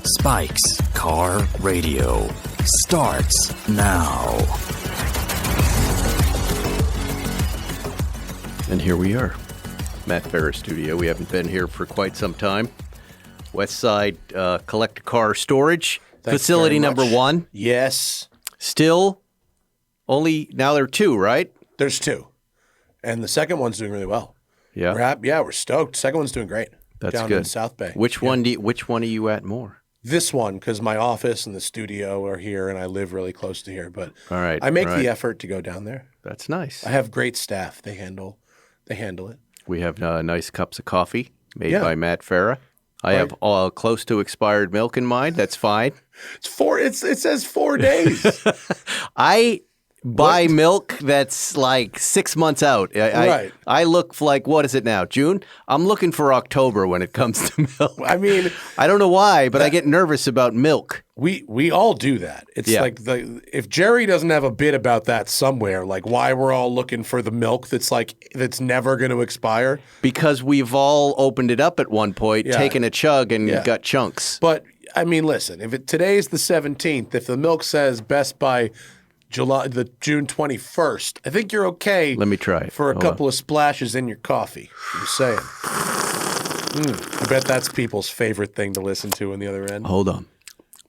Spike's Car Radio starts now. And here we are, Matt Farah Studio. We haven't been here for quite some time. West Side Collector Car Storage Facility number 1. Yes. Still only, now there are 2, right? There's 2. And the second one's doing really well. Yeah. We're stoked. Second one's doing great. That's down good. in South Bay. Which one are you at more? This one, because my office and the studio are here, and I live really close to here. But All right. I make the effort to go down there. That's nice. I have great staff. They handle it. We have nice cups of coffee made by Matt Farah. I have close to expired milk in mine. That's fine. It says 4 days. I buy milk that's like 6 months out. Right. I look for like, what is it now? June? I'm looking for October when it comes to milk. I mean, I don't know why, but I get nervous about milk. we all do that. It's like if Jerry doesn't have a bit about that somewhere, like why we're all looking for the milk that's never going to expire. Because we've all opened it up at one point, taken a chug, and got chunks. But I mean, listen, if today's the 17th, if the milk says best by June 21st, I think you're okay. Let me try it. For a couple of splashes in your coffee. I'm saying. I bet that's people's favorite thing to listen to on the other end. Hold on.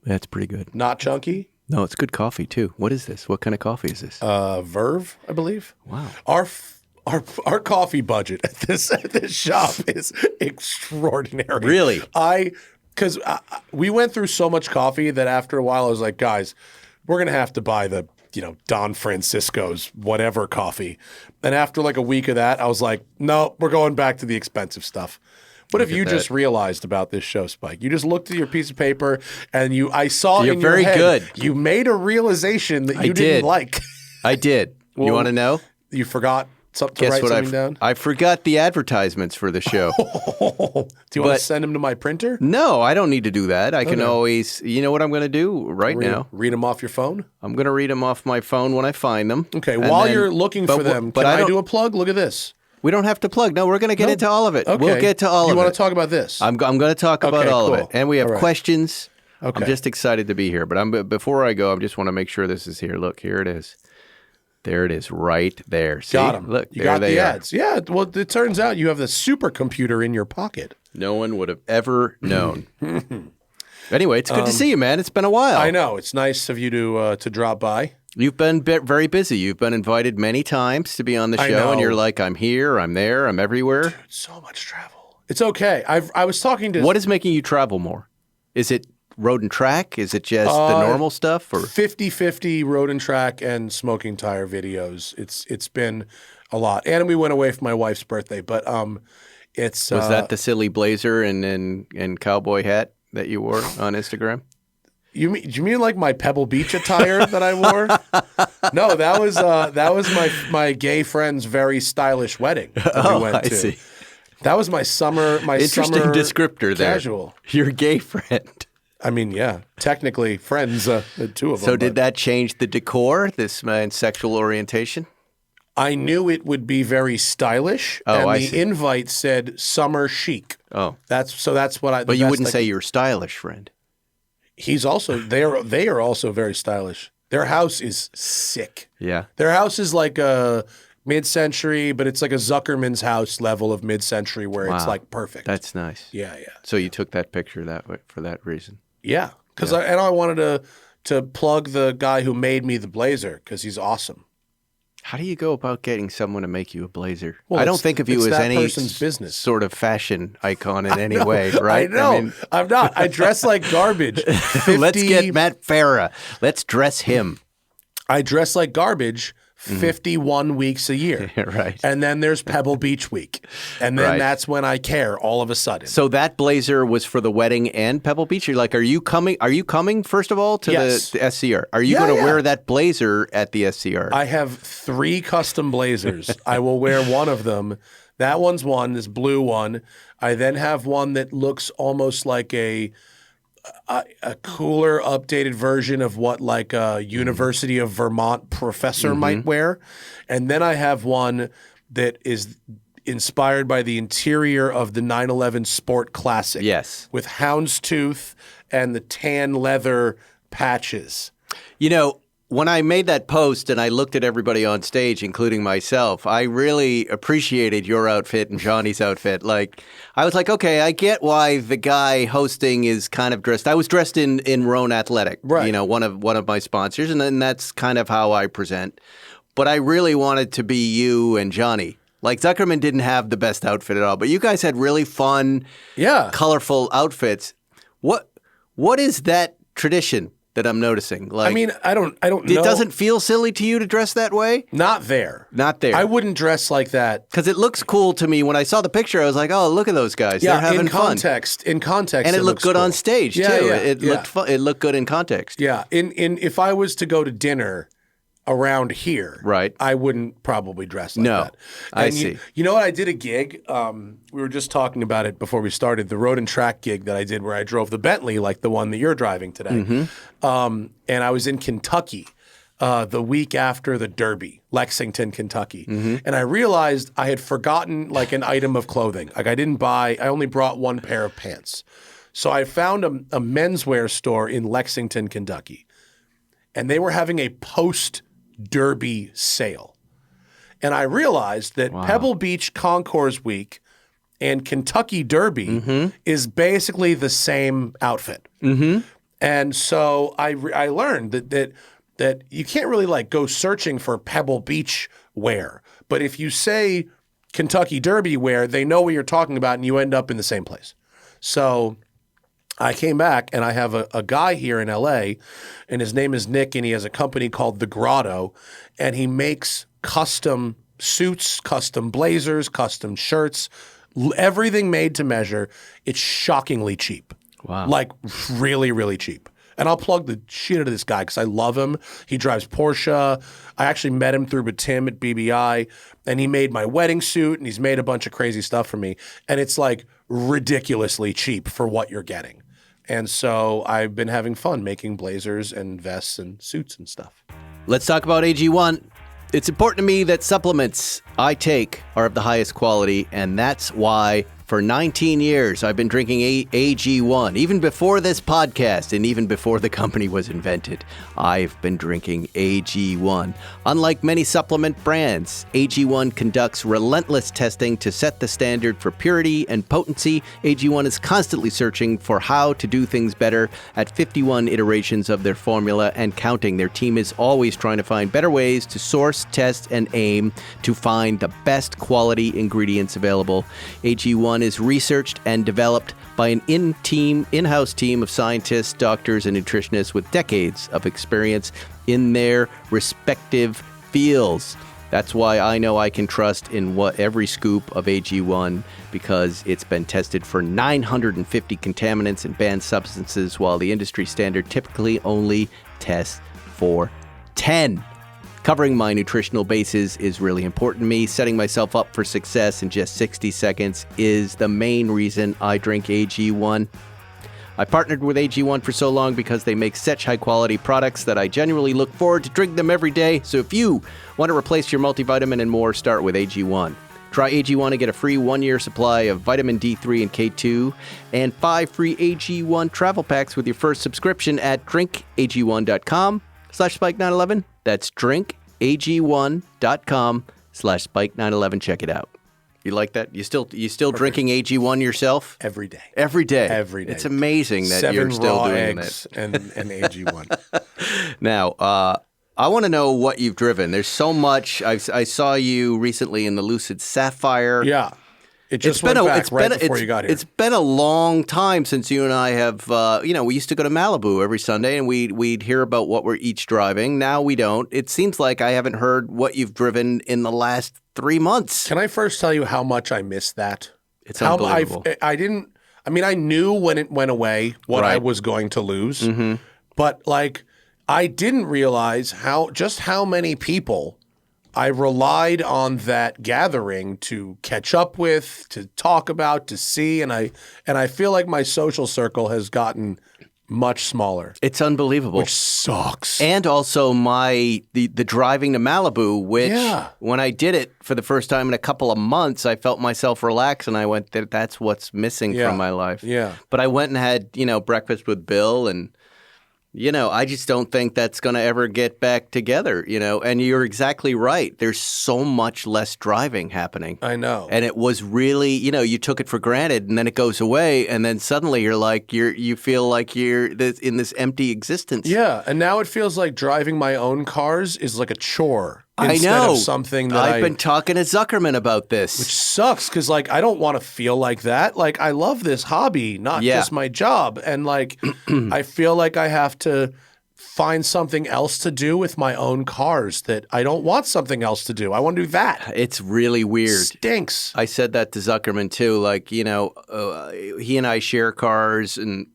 That's pretty good. Not chunky? No, it's good coffee, too. What is this? What kind of coffee is this? Verve, I believe. Wow. Our coffee budget at this shop is extraordinary. Really? Because we went through so much coffee that after a while I was like, guys, we're going to have to buy the Don Francisco's whatever coffee. And after like a week of that, I was like, no, we're going back to the expensive stuff. What have you just realized about this show, Spike? You just looked at your piece of paper and I saw You're in your very head, good. You made a realization that you didn't like. I did. Well, you want to know? You forgot to write something down? I forgot the advertisements for the show. Do you want to send them to my printer? No, I don't need to do that. I can always, you know what I'm going to do now? Read them off your phone? I'm going to read them off my phone when I find them. Okay, while you're looking for them, can I do a plug? Look at this. We don't have to plug. No, we're going to get into all of it. Okay. We'll get to all of it. You want to talk about this? I'm going to talk about all of it. And we have questions. Okay. I'm just excited to be here. But before I go, I just want to make sure this is here. Look, here it is. There it is right there. See? Got them. Look, you there got they the are. ads. Yeah, well, it turns out you have the supercomputer in your pocket. No one would have ever known. Anyway, it's good to see you, man. It's been a while. I know. It's nice of you to drop by. You've been very busy. You've been invited many times to be on the show, and you're like, I'm here, I'm there, I'm everywhere. Dude, so much travel. It's okay. I was talking to... What is making you travel more? Is it road and track? Is it just the normal stuff? Or 50-50 road and track and smoking tire videos. It's been a lot. And we went away for my wife's birthday, but it's... Was that the silly blazer and cowboy hat that you wore on Instagram? Do you mean like my Pebble Beach attire that I wore? No, that was my gay friend's very stylish wedding that we went to. I see. That was my summer. Interesting summer descriptor there. Casual. Your gay friend. I mean, yeah, technically friends, the two of them. So did that change the decor? This man's sexual orientation? I knew it would be very stylish, and I the see. invite said summer chic. Oh, that's what I. But you wouldn't say your stylish friend. He's also they are also very stylish. Their house is sick. Yeah. Their house is like a mid-century, but it's like a Zuckerman's house level of mid-century where it's like perfect. That's nice. Yeah. So you took that picture that way for that reason. Yeah, because I wanted to plug the guy who made me the blazer because he's awesome. How do you go about getting someone to make you a blazer? Well, I don't think of you as any person's business. Sort of fashion icon in any way, right? I know. I'm not. I dress like garbage. Let's get Matt Farah. Let's dress him. I dress like garbage 51 weeks a year. Right. And then there's Pebble Beach week. And then that's when I care all of a sudden. So that blazer was for the wedding and Pebble Beach? You're like, are you coming first of all to the SCR? Are you going to wear that blazer at the SCR? I have 3 custom blazers. I will wear one of them. That one's one, this blue one. I then have one that looks almost like a cooler, updated version of what like a University of Vermont professor might wear. And then I have one that is inspired by the interior of the 911 Sport Classic. Yes. With houndstooth and the tan leather patches. You know, when I made that post and I looked at everybody on stage, including myself, I really appreciated your outfit and Johnny's outfit. Like, I was like, okay, I get why the guy hosting is kind of dressed. I was dressed in Roan Athletic, right. You know, one of my sponsors, and then that's kind of how I present. But I really wanted to be you and Johnny. Like, Zuckerman didn't have the best outfit at all, but you guys had really fun, colorful outfits. What is that tradition that I'm noticing? Like, I mean, I don't know. It doesn't feel silly to you to dress that way? Not there. I wouldn't dress like that. Because it looks cool to me. When I saw the picture, I was like, oh, look at those guys. They're having fun. In context. And it looked good cool. on stage, too. It looked fun. It looked good in context. Yeah. If I was to go to dinner around here, right, I wouldn't probably dress like that. I see. You know what? I did a gig. We were just talking about it before we started. The road and track gig that I did, where I drove the Bentley, like the one that you're driving today. Mm-hmm. And I was in Kentucky the week after the Derby, Lexington, Kentucky, and I realized I had forgotten like an item of clothing. Like I only brought one pair of pants. So I found a menswear store in Lexington, Kentucky, and they were having a post-Derby sale. And I realized that Pebble Beach Concours Week and Kentucky Derby is basically the same outfit. And so I learned that you can't really like go searching for Pebble Beach wear. But if you say Kentucky Derby wear, they know what you're talking about and you end up in the same place. So I came back and I have a guy here in LA and his name is Nick and he has a company called The Grotto and he makes custom suits, custom blazers, custom shirts, everything made to measure. It's shockingly cheap. Wow. Like really, really cheap. And I'll plug the shit out of this guy because I love him. He drives Porsche. I actually met him through Tim at BBI, and he made my wedding suit, and he's made a bunch of crazy stuff for me. And it's like ridiculously cheap for what you're getting. And so I've been having fun making blazers and vests and suits and stuff. Let's talk about AG1. It's important to me that supplements I take are of the highest quality, and that's why for 19 years I've been drinking AG1. Even before this podcast and even before the company was invented, I've been drinking AG1. Unlike many supplement brands, AG1 conducts relentless testing to set the standard for purity and potency. AG1 is constantly searching for how to do things better. At 51 iterations of their formula and counting, their team is always trying to find better ways to source, test, and aim to find the best quality ingredients available. AG1 is researched and developed by an in-house team of scientists, doctors, and nutritionists with decades of experience in their respective fields. That's why I know I can trust in every scoop of AG1 because it's been tested for 950 contaminants and banned substances, while the industry standard typically only tests for 10. Covering my nutritional bases is really important to me. Setting myself up for success in just 60 seconds is the main reason I drink AG1. I partnered with AG1 for so long because they make such high-quality products that I genuinely look forward to drinking them every day. So if you want to replace your multivitamin and more, start with AG1. Try AG1 and get a free 1-year supply of vitamin D3 and K2 and 5 free AG1 travel packs with your first subscription at drinkag1.com/Spike911. That's drinkag1.com/Spike911. Check it out. You like that? You still drinking AG1 yourself? Every day. Every day. Every day. It's amazing that 7 you're still raw doing eggs that. and AG1. Now, I want to know what you've driven. There's so much. I saw you recently in the Lucid Sapphire. Yeah. It just went back before you got here. It's been a long time since you and I have, we used to go to Malibu every Sunday and we'd hear about what we're each driving. Now we don't. It seems like I haven't heard what you've driven in the last 3 months. Can I first tell you how much I missed that? It's unbelievable. I knew when it went away what I was going to lose, but like I didn't realize how many people I relied on that gathering to catch up with, to talk about, to see, and I feel like my social circle has gotten much smaller. It's unbelievable. Which sucks. And also the driving to Malibu, which Yeah. when I did it for the first time in a couple of months, I felt myself relax, and I went, that's what's missing Yeah. from my life. Yeah. But I went and had, breakfast with Bill, and I just don't think that's going to ever get back together, and you're exactly right. There's so much less driving happening. I know. And it was really, you took it for granted, and then it goes away, and then suddenly you're like, you feel like you're in this empty existence. Yeah, and now it feels like driving my own cars is like a chore. I Instead know. of something that I've been talking to Zuckerman about this. Which sucks because, like, I don't want to feel like that. Like, I love this hobby, not just my job. And, like, I feel like I have to find something else to do with my own cars that I don't want something else to do. I want to do that. It's really weird. Stinks. I said that to Zuckerman, too. Like, he and I share cars, and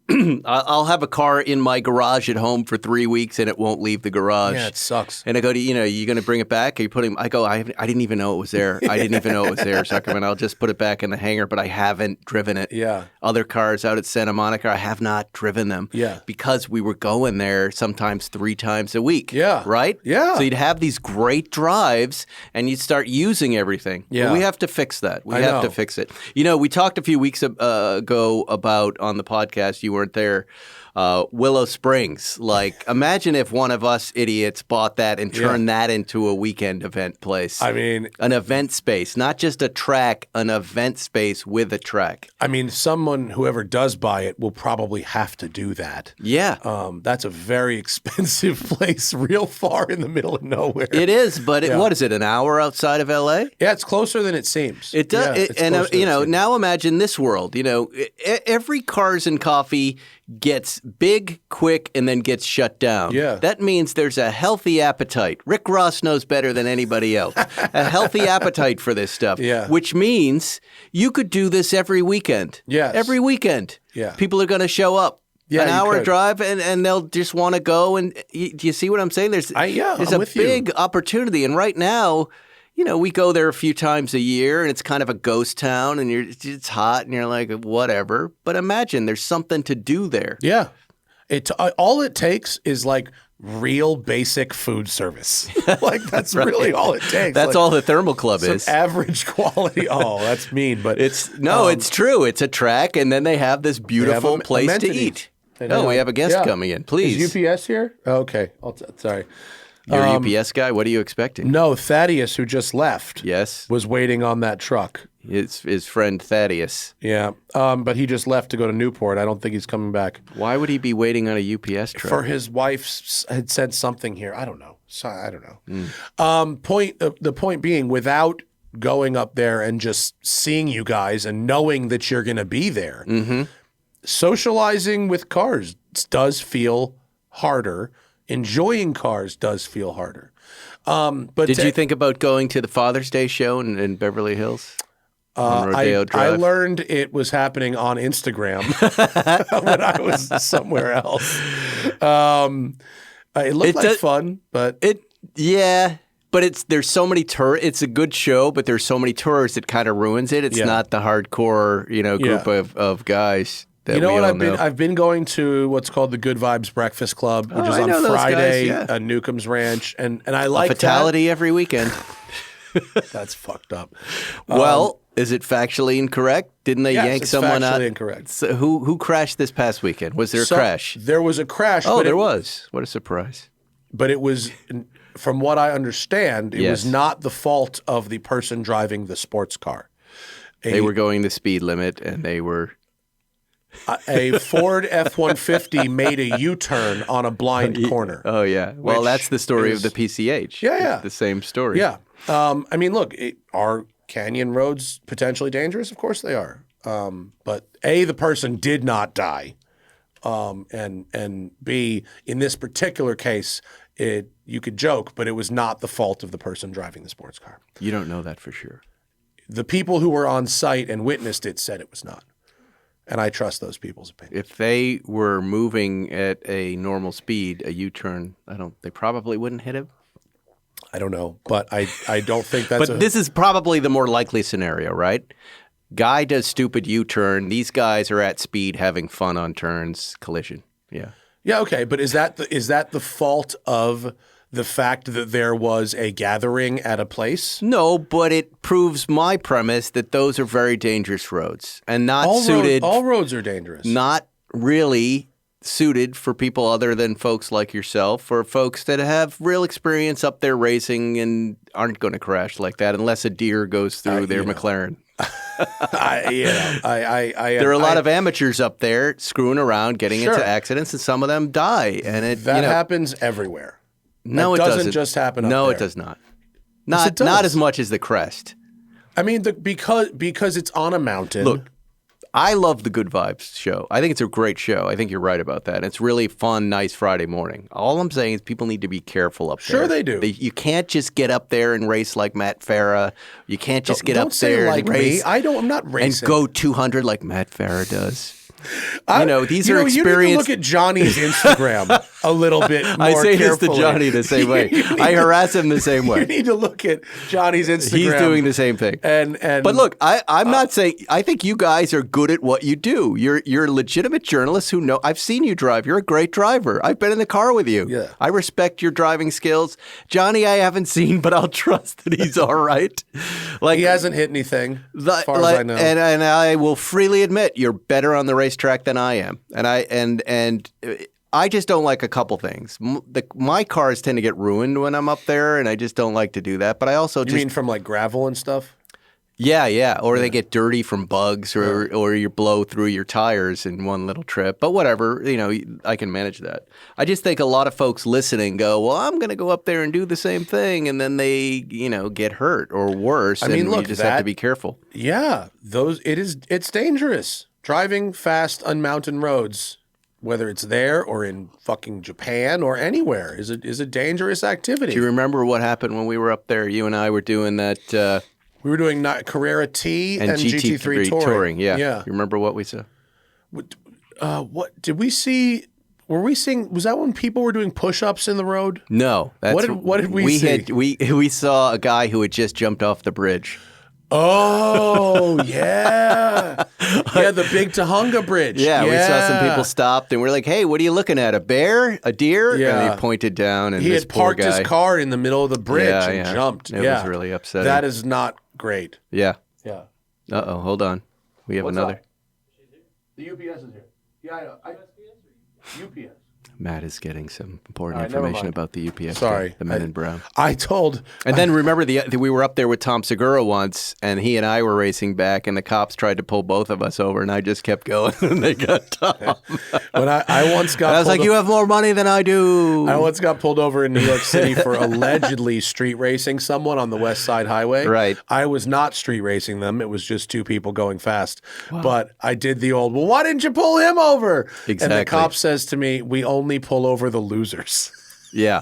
I'll have a car in my garage at home for 3 weeks, and it won't leave the garage. Yeah, it sucks. And I go to, you going to bring it back? Are you putting? I go, I didn't even know it was there. I didn't even know it was there, Zuckerman. I'll just put it back in the hangar, but I haven't driven it. Yeah. Other cars out at Santa Monica, I have not driven them. Yeah. Because we were going there sometimes 3 times a week. Yeah. Right? Yeah. So you'd have these great drives, and you'd start using everything. Yeah. But we have to fix that. We I have to know. fix it. We talked a few weeks ago about, on the podcast, you weren't there, Willow Springs. Like, imagine if one of us idiots bought that and turned that into a weekend event place. I mean, an event space, not just a track, an event space with a track. I mean, whoever does buy it will probably have to do that. Yeah. That's a very expensive place, real far in the middle of nowhere. It is, but what is it, an hour outside of L.A.? Yeah, it's closer than it seems. It does. Yeah, it's closer than it seems. Now imagine this world. Every Cars and Coffee gets big, quick, and then gets shut down. Yeah. That means there's a healthy appetite. Rick Ross knows better than anybody else. A healthy appetite for this stuff. Yeah. Which means you could do this every weekend. Yes. Every weekend. Yeah. People are going to show up. Yeah, an you hour could. drive, and they'll just want to go. And do you see what I'm saying? There's I'm a with you. big opportunity. And right now, we go there a few times a year, and it's kind of a ghost town, and it's hot, and you're like, whatever. But imagine there's something to do there. Yeah. All it takes is like real basic food service. Like that's really all it takes. That's like, all the Thermal Club some is. average quality. Oh, that's mean, but It's true. It's a track, and then they have this beautiful place to amenities. eat. They Oh, do. we have a guest Yeah. coming in. Please. Is UPS here? Okay. Sorry. You're a UPS guy? What are you expecting? No, Thaddeus, who just left, Yes. was waiting on that truck. His friend Thaddeus. Yeah. But he just left to go to Newport. I don't think he's coming back. Why would he be waiting on a UPS truck? For his wife had said something here. I don't know. I don't know. The point being, without going up there and just seeing you guys and knowing that you're going to be there, socializing with cars does feel harder. Enjoying cars does feel harder. But Did you think about going to the Father's Day show in Beverly Hills? On Rodeo I Drive? learned it was happening on Instagram when I was somewhere else. It looked like fun, but but there's so many tourists. It's a good show, but there's so many tourists it kind of ruins it. It's not the hardcore group of guys. That what know. I've been going to what's called the Good Vibes Breakfast Club, which is I on know those guys, Friday yeah. at Newcomb's Ranch, and I like Fatality every weekend. that. That's fucked up. Well, is it factually incorrect? Didn't they yank it's someone out? factually incorrect. So who crashed this past weekend? Was there a crash? There was a crash. Oh, but there was. What a surprise. But it was, from what I understand, it was Yes. not the fault of the person driving the sports car. They were going the speed limit, and they were... A Ford F-150 made a U-turn on a blind corner. Oh, yeah. Well, Which that's the story is- of the PCH. Yeah. It's the same story. Yeah. I mean, look, are canyon roads potentially dangerous? Of course they are. But A, the person did not die. And B, in this particular case, you could joke, but it was not the fault of the person driving the sports car. You don't know that for sure. The people who were on site and witnessed it said it was not. And I trust those people's opinion. If they were moving at a normal speed, a U-turn, they probably wouldn't hit him. I don't know, but I don't think that's But this is probably the more likely scenario, right? Guy does stupid U-turn. These guys are at speed having fun on turns, collision. Yeah. Yeah, okay, but is that the fault of the fact that there was a gathering at a place? No, but it proves my premise that those are very dangerous roads and not suited. All roads are dangerous. Not really suited for people other than folks like yourself or folks that have real experience up there racing and aren't going to crash like that unless a deer goes through their McLaren. There are a lot of amateurs up there screwing around, getting into accidents, and some of them die. And that happens everywhere. No, it doesn't. doesn't just happen up No, there. it does not. Yes, it does. Not as much as the Crest. I mean, because it's on a mountain. Look, I love the Good Vibes show. I think it's a great show. I think you're right about that. It's really fun, nice Friday morning. All I'm saying is people need to be careful up there. Sure they do. You can't just get up there and race like Matt Farah. You can't just get up there and race. I'm not racing. And go 200 like Matt Farah does. These are experienced. You need to look at Johnny's Instagram a little bit more I say carefully. this to Johnny the same way. I harass him the same way. You need to look at Johnny's Instagram. He's doing the same thing. But look, I'm not saying. I think you guys are good at what you do. You're legitimate journalists who know. I've seen you drive. You're a great driver. I've been in the car with you. Yeah. I respect your driving skills. Johnny, I haven't seen, but I'll trust that he's all right. He hasn't hit anything, as far as I know. And I will freely admit, you're better on the racetrack than I am. And I just don't like a couple things. My cars tend to get ruined when I'm up there, and I just don't like to do that. But I also You mean from like gravel and stuff? Yeah. Or they get dirty from bugs, or you blow through your tires in one little trip. But whatever, I can manage that. I just think a lot of folks listening go, well, I'm going to go up there and do the same thing, and then they, get hurt or worse. I mean, look, you just have to be careful. Yeah, it's dangerous. Driving fast on mountain roads, whether it's there or in fucking Japan or anywhere, is a dangerous activity. Do you remember what happened when we were up there? You and I were doing that. We were doing Carrera T and GT3 touring. Yeah. You remember what we saw? What did we see? Were we seeing? Was that when people were doing push-ups in the road? No. What did we see? We saw a guy who had just jumped off the bridge. Oh, yeah. Yeah, the big Tahunga Bridge. Yeah, we saw some people stopped, and we're like, hey, what are you looking at, a bear, a deer? Yeah. And he pointed down, and he this had poor parked guy, his car in the middle of the bridge and jumped. It was really upsetting. That is not great. Yeah. Yeah. Uh-oh, hold on. We have another. Up? The UPS is here. Yeah, I know. UPS. Matt is getting some important information about the UPS. Sorry. The men in brown. And then remember, we were up there with Tom Segura once, and he and I were racing back, and the cops tried to pull both of us over, and I just kept going, and they got Tom. When I once got I was like, you have more money than I do. I once got pulled over in New York City for allegedly street racing someone on the West Side Highway. Right. I was not street racing them. It was just two people going fast. Wow. But I did the old, well, why didn't you pull him over? Exactly. And the cop says to me, we only pull over the losers. Yeah.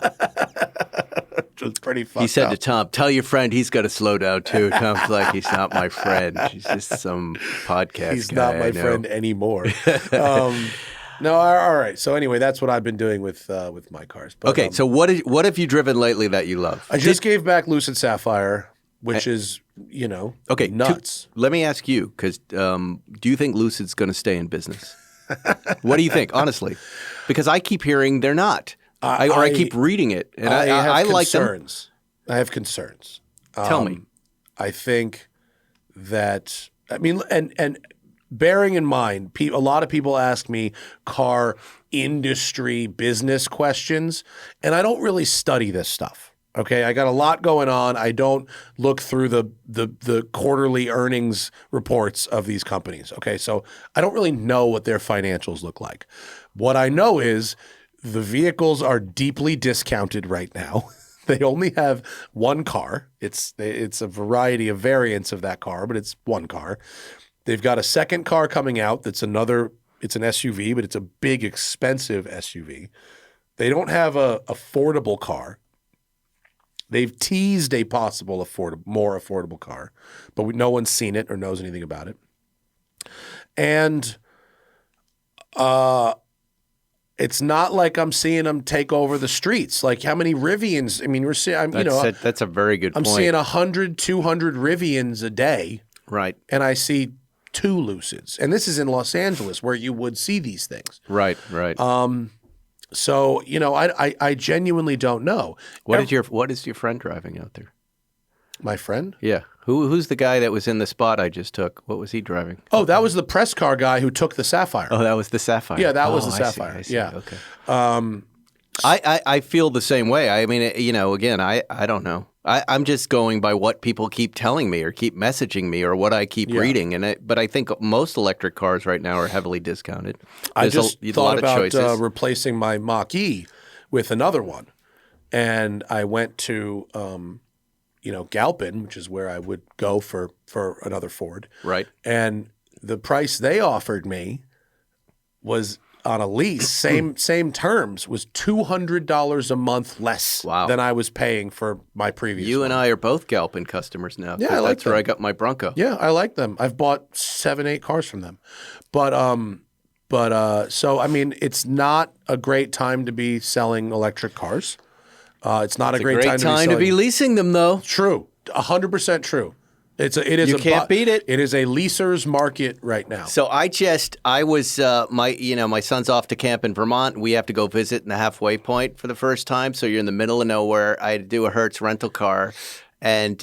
It's pretty fucked up. He said to Tom, tell your friend he's got to slow down too. Tom's like, he's not my friend. He's just some podcast He's guy. not my friend anymore. No, all right. So anyway, that's what I've been doing with my cars. But, okay, so what have you driven lately that you love? I just gave back Lucid Sapphire, which is, okay, nuts. Let me ask you, because do you think Lucid's going to stay in business? What do you think, honestly? Because I keep hearing they're not. I keep reading it, and I like them. I have concerns. Tell me. I think that, and bearing in mind, a lot of people ask me car industry business questions, and I don't really study this stuff. Okay, I got a lot going on. I don't look through the quarterly earnings reports of these companies. Okay, so I don't really know what their financials look like. What I know is the vehicles are deeply discounted right now. They only have one car. It's a variety of variants of that car, but it's one car. They've got a second car coming out that's it's an SUV, but it's a big, expensive SUV. They don't have a affordable car. They've teased a possible more affordable car, but no one's seen it or knows anything about it. And it's not like I'm seeing them take over the streets. Like how many Rivians? I mean, we're seeing, that's a very good point. I'm seeing 100, 200 Rivians a day. Right. And I see 2 Lucids. And this is in Los Angeles where you would see these things. Right. So, I genuinely don't know. What is your friend driving out there? My friend? Yeah. Who's the guy that was in the spot I just took? What was he driving? Oh, that was the press car guy who took the Sapphire. Oh, that was the Sapphire. Yeah, that was the I Sapphire. See. Yeah. Okay. I I feel the same way. I mean, again, I don't know. I'm just going by what people keep telling me or keep messaging me or what I keep reading. But I think most electric cars right now are heavily discounted. I There's just a thought lot of about choices. replacing my Mach-E with another one. And I went to, Galpin, which is where I would go for another Ford. Right. And the price they offered me was on a lease, same terms, was $200 a month less than I was paying for my previous You one. and I are both Galpin customers now. Yeah, I like that's where I got my Bronco. Yeah, I like them. I've bought 7, 8 cars from them. So I mean, it's not a great time to be selling electric cars. It's not a great time to be leasing them, though. True, 100% true. You can't beat it. It is a leaser's market right now. So I was my son's off to camp in Vermont. We have to go visit in the halfway point for the first time. So you're in the middle of nowhere. I had to do a Hertz rental car, and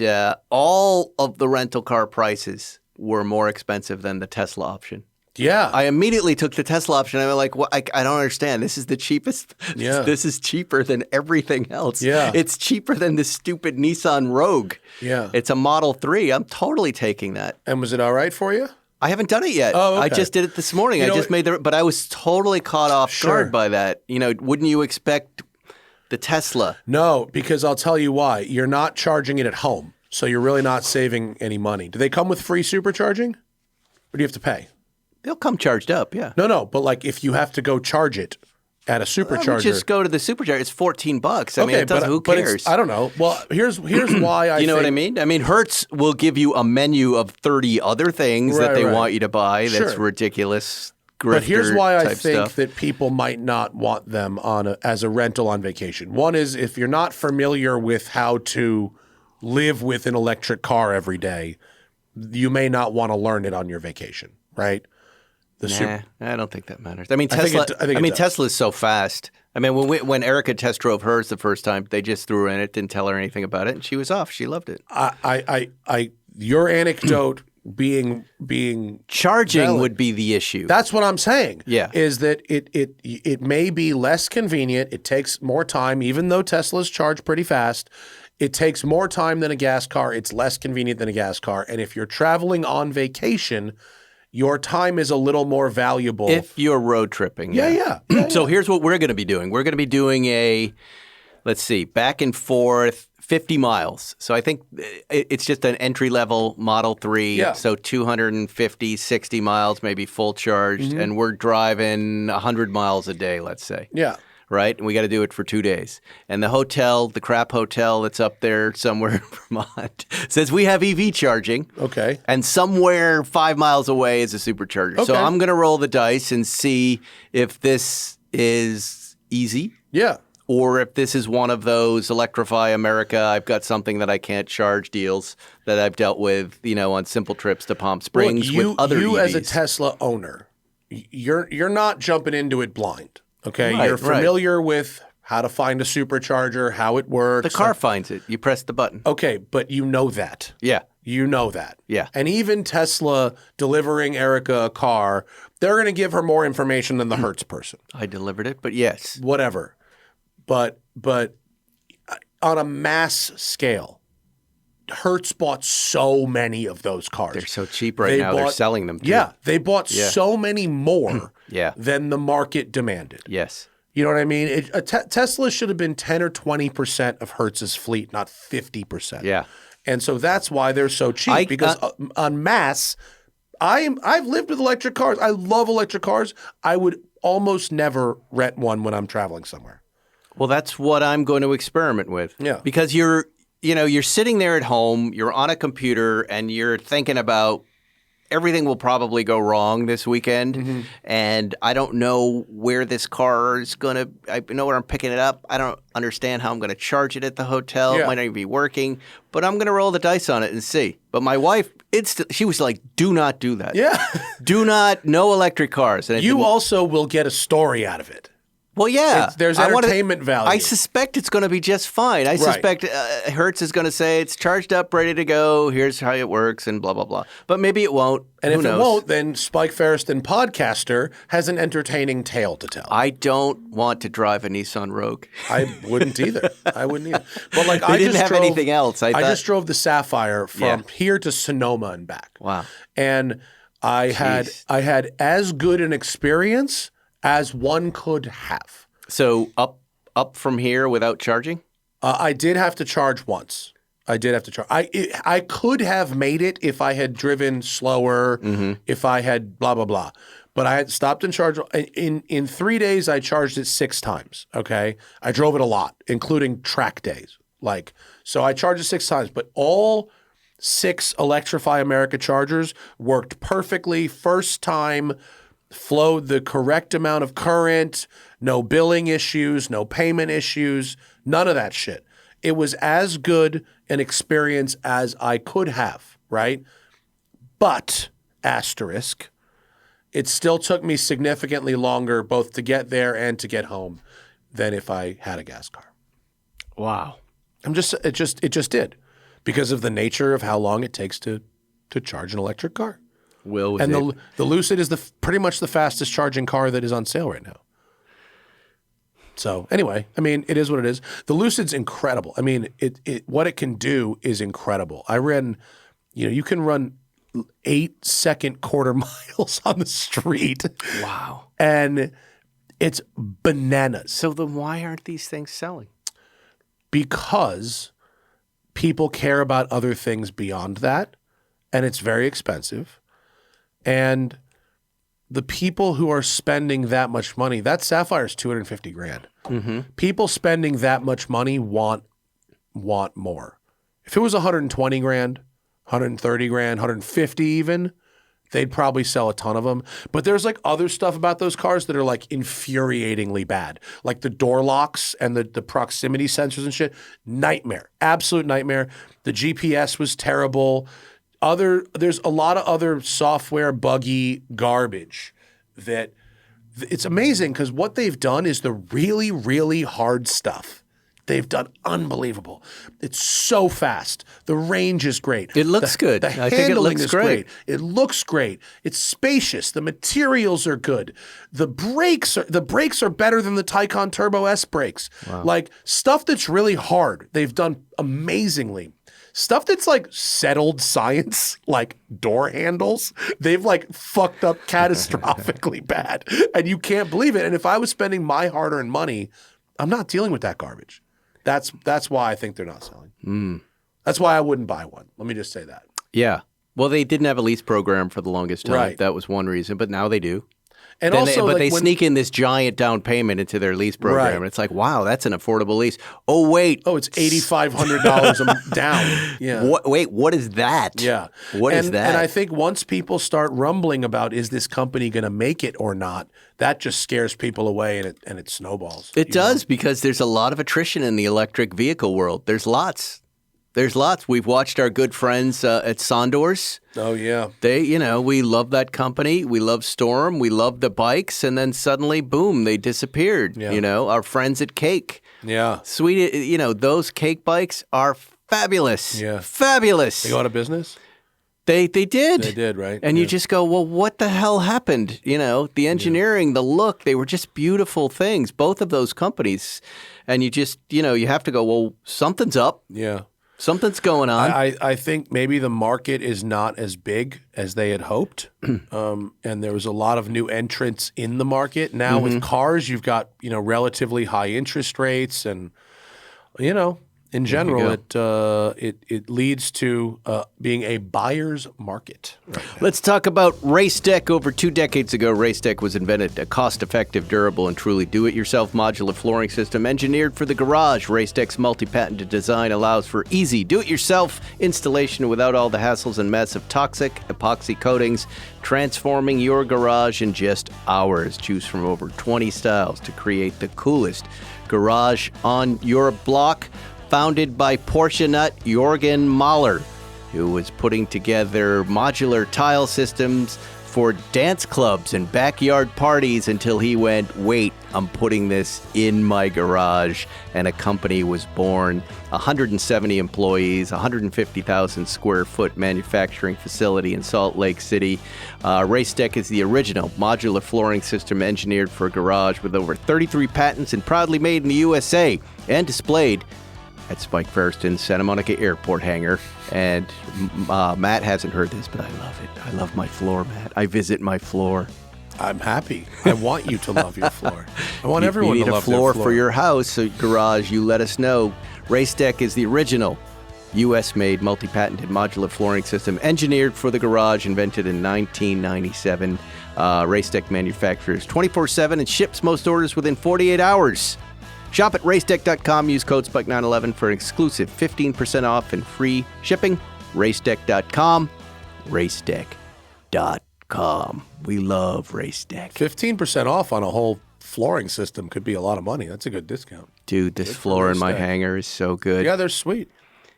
all of the rental car prices were more expensive than the Tesla option. Yeah. I immediately took the Tesla option. I'm like, well, I don't understand. This is the cheapest. Yeah. This is cheaper than everything else. Yeah. It's cheaper than the stupid Nissan Rogue. Yeah. It's a Model 3. I'm totally taking that. And was it all right for you? I haven't done it yet. Oh, okay. I just did it this morning. But I was totally caught off guard by that. Wouldn't you expect the Tesla? No, because I'll tell you why. You're not charging it at home, so you're really not saving any money. Do they come with free supercharging, or do you have to pay? They'll come charged up, yeah. No, but like if you have to go charge it at a supercharger, just go to the supercharger. It's $14. I mean, it doesn't. Who cares? I don't know. Well, here's why I. You know what I mean? I mean, Hertz will give you a menu of 30 other things that they want you to buy. That's ridiculous. But here's why I think stuff. that people might not want them as a rental on vacation. One is if you're not familiar with how to live with an electric car every day, you may not want to learn it on your vacation, right? I don't think that matters. I mean, Tesla. Tesla is so fast. I mean, when Erica test drove hers the first time, they just threw her in it, didn't tell her anything about it, and she was off. She loved it. Your anecdote being charging valid would be the issue. That's what I'm saying. Yeah, is that it may be less convenient. It takes more time, even though Teslas charge pretty fast. It takes more time than a gas car. It's less convenient than a gas car. And if you're traveling on vacation, your time is a little more valuable. If you're road tripping. Yeah. So here's what we're going to be doing. We're going to be doing back and forth, 50 miles. So I think it's just an entry-level Model 3. Yeah. So 250, 60 miles, maybe full charged. And we're driving 100 miles a day, let's say. Yeah. Right? And we got to do it for 2 days. And the crap hotel that's up there somewhere in Vermont says we have EV charging. Okay. And somewhere 5 miles away is a supercharger. Okay. So I'm going to roll the dice and see if this is easy. Yeah. Or if this is one of those Electrify America, I've got something that I can't charge deals that I've dealt with, on simple trips to Palm Springs with other EVs. You as a Tesla owner, you're not jumping into it blind. Okay, Right, you're familiar with how to find a supercharger, how it works. The car finds it. You press the button. Okay, but you know that. Yeah. You know that. Yeah. And even Tesla delivering Erica a car, they're going to give her more information than the Hertz person. I delivered it, but yes. Whatever. But on a mass scale, Hertz bought so many of those cars. They're so cheap right now. They're selling them too. Yeah, they bought so many more Yeah. than the market demanded. Yes. You know what I mean? Tesla should have been 10 or 20% of Hertz's fleet, not 50%. Yeah. And so that's why they're so cheap because on mass, I've lived with electric cars. I love electric cars. I would almost never rent one when I'm traveling somewhere. Well, that's what I'm going to experiment with. Yeah. Because you're sitting there at home, you're on a computer, and you're thinking about everything will probably go wrong this weekend, and I don't know where this car is going to – I know where I'm picking it up. I don't understand how I'm going to charge it at the hotel. Yeah. It might not even be working, but I'm going to roll the dice on it and see. But my wife she was like, do not do that. Yeah. Do not – no electric cars. And You also will get a story out of it. well, yeah. There's entertainment value. I suspect it's going to be just fine. I suspect Hertz is going to say it's charged up, ready to go. Here's how it works, and blah, blah, blah. But maybe it won't. And Who if knows? it won't, then Spike Ferriston, podcaster, has an entertaining tale to tell. I don't want to drive a Nissan Rogue. I wouldn't either. But like, They I didn't just have drove, anything else. I thought- just drove the Sapphire from here to Sonoma and back. Wow. And I had as good an experience as one could have. So up from here without charging? I did have to charge once. I could have made it if I had driven slower, if I had blah, blah, blah. But I had stopped and charged. In 3 days, I charged it 6 times, okay? I drove it a lot, including track days. So I charged it 6 times. But all 6 Electrify America chargers worked perfectly. First time, flowed the correct amount of current, no billing issues, no payment issues, none of that shit. It was as good an experience as I could have, right? But, asterisk, it still took me significantly longer both to get there and to get home than if I had a gas car. Wow. It just did because of the nature of how long it takes to charge an electric car. The Lucid is pretty much the fastest charging car that is on sale right now. So anyway, I mean, it is what it is. The Lucid's incredible. I mean, what it can do is incredible. I ran, you can run 8-second quarter miles on the street. Wow. And it's bananas. So then why aren't these things selling? Because people care about other things beyond that, and it's very expensive. And the people who are spending that much money, that Sapphire is $250,000. Mm-hmm. People spending that much money want more. If it was $120,000, $130,000, $150,000 even, they'd probably sell a ton of them. But there's like other stuff about those cars that are like infuriatingly bad. Like the door locks and the proximity sensors and shit. Nightmare. Absolute nightmare. The GPS was terrible. There's a lot of other software buggy garbage that it's amazing because what they've done is the really, really hard stuff. They've done unbelievable. It's so fast. The range is great. It looks good. The I think it handling looks is great. It looks great. It's spacious. The materials are good. The brakes are better than the Taycan Turbo S brakes. Wow. Like stuff that's really hard, they've done amazingly. Stuff that's like settled science, like door handles, they've like fucked up catastrophically bad. And you can't believe it. And if I was spending my hard-earned money, I'm not dealing with that garbage. That's why I think they're not selling. That's why I wouldn't buy one. Let me just say that. Yeah. Well, they didn't have a lease program for the longest time. Right. That was one reason, but now they do. And also, they sneak in this giant down payment into their lease program. Right. And it's like, wow, that's an affordable lease. Oh, wait. Oh, it's $8,500 down. Yeah. What is that? Yeah. What is that? And I think once people start rumbling about is this company going to make it or not, that just scares people away and it snowballs. It does because there's a lot of attrition in the electric vehicle world. There's lots. We've watched our good friends at Sondors. Oh, yeah. We love that company. We love Storm. We love the bikes. And then suddenly, boom, they disappeared. Yeah. Our friends at Cake. Yeah. Sweet. Those Cake bikes are fabulous. Yeah. Fabulous. They go out of business? They did. They did, right? And you just go, well, what the hell happened? The engineering, the look, they were just beautiful things, both of those companies. And you just, you have to go, well, something's up. Yeah. Something's going on. I think maybe the market is not as big as they had hoped. And there was a lot of new entrants in the market. Now with cars, you've got, relatively high interest rates and, in general, it leads to being a buyer's market. Right now. Let's talk about Race Deck. Over 2 decades ago, Race Deck was invented, a cost-effective, durable, and truly do-it-yourself modular flooring system engineered for the garage. Race Deck's multi-patented design allows for easy do-it-yourself installation without all the hassles and mess of toxic epoxy coatings, transforming your garage in just hours. Choose from over 20 styles to create the coolest garage on your block. Founded by Porsche nut Jorgen Mahler, who was putting together modular tile systems for dance clubs and backyard parties until he went, wait, I'm putting this in my garage. And a company was born. 170 employees, 150,000 square foot manufacturing facility in Salt Lake City. Race Deck is the original modular flooring system engineered for a garage with over 33 patents and proudly made in the USA and displayed at Spike Ferriston's Santa Monica Airport hangar. And Matt hasn't heard this, but I love it. I love my floor, Matt. I visit my floor. I'm happy. I want you to love your floor. I want everyone to love their floor. You need a floor for your house, or garage, you let us know. Race Deck is the original U.S.-made multi-patented modular flooring system engineered for the garage, invented in 1997. Race Deck manufactures 24/7 and ships most orders within 48 hours. Shop at racedeck.com. Use code SPIKE911 for an exclusive 15% off and free shipping. Racedeck.com. Racedeck.com. We love Racedeck. 15% off on a whole flooring system could be a lot of money. That's a good discount. Dude, this floor in my hangar is so good. Yeah, they're sweet.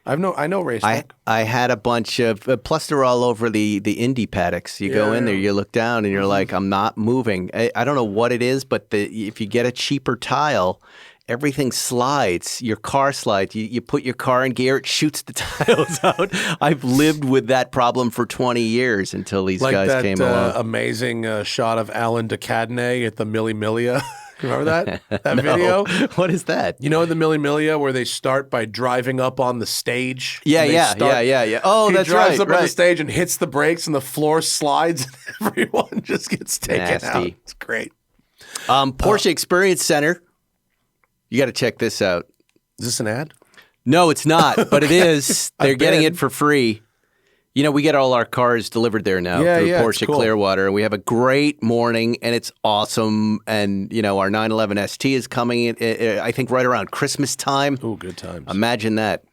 I know Racedeck. I had a bunch of, plus they're all over the indie paddocks. You go in there, you look down, and you're like, I'm not moving. I don't know what it is, but if you get a cheaper tile, everything slides. Your car slides. You put your car in gear, it shoots the tiles out. I've lived with that problem for 20 years until these guys came along. Like that amazing shot of Alan de Cadenet at the Milli Milia. Remember that video? What is that? You know the Milli Milia where they start by driving up on the stage? Yeah. Oh, that's right. He drives up on the stage and hits the brakes and the floor slides and everyone just gets taken out. It's great. Porsche Experience Center. You got to check this out. Is this an ad? No, it's not, but it is. They're getting it for free. You know, we get all our cars delivered there now through Porsche Clearwater. We have a great morning, and it's awesome. And, you know, our 911 ST is coming in, I think, right around Christmas time. Oh, good times. Imagine that.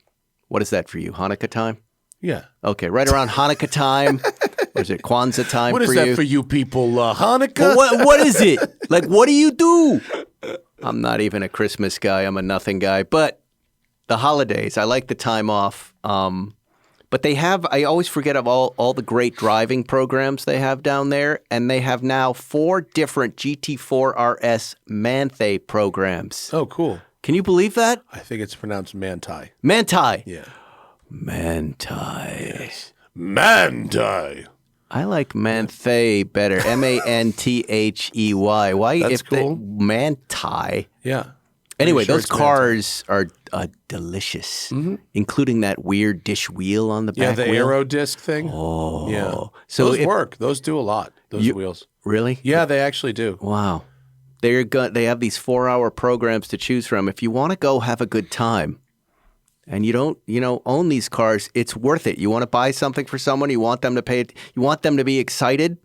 What is that for you? Hanukkah time? Yeah. Okay, right around Hanukkah time. Or is it Kwanzaa time for you? What is that for you people, Hanukkah? Well, what is it? Like, what do you do? I'm not even a Christmas guy. I'm a nothing guy. But the holidays, I like the time off. But they have, I always forget of all the great driving programs they have down there. And they have now 4 different GT4 RS Manthey programs. Oh, cool. Can you believe that? I think it's pronounced Manti. Manti. Yeah. Manti. Yes. Manti. I like Manthey better. Manthey. Why? That's cool. Manti. Yeah. Anyway, those cars are delicious, including that weird dish wheel on the back. Yeah, the wheel. aero disc thing. Oh, yeah. So those work. Those do a lot. Those wheels. Really? Yeah, they actually do. Wow. They have these 4-hour programs to choose from. If you want to go have a good time, and you don't, own these cars, it's worth it. You want to buy something for someone, you want them to pay it, you want them to be excited.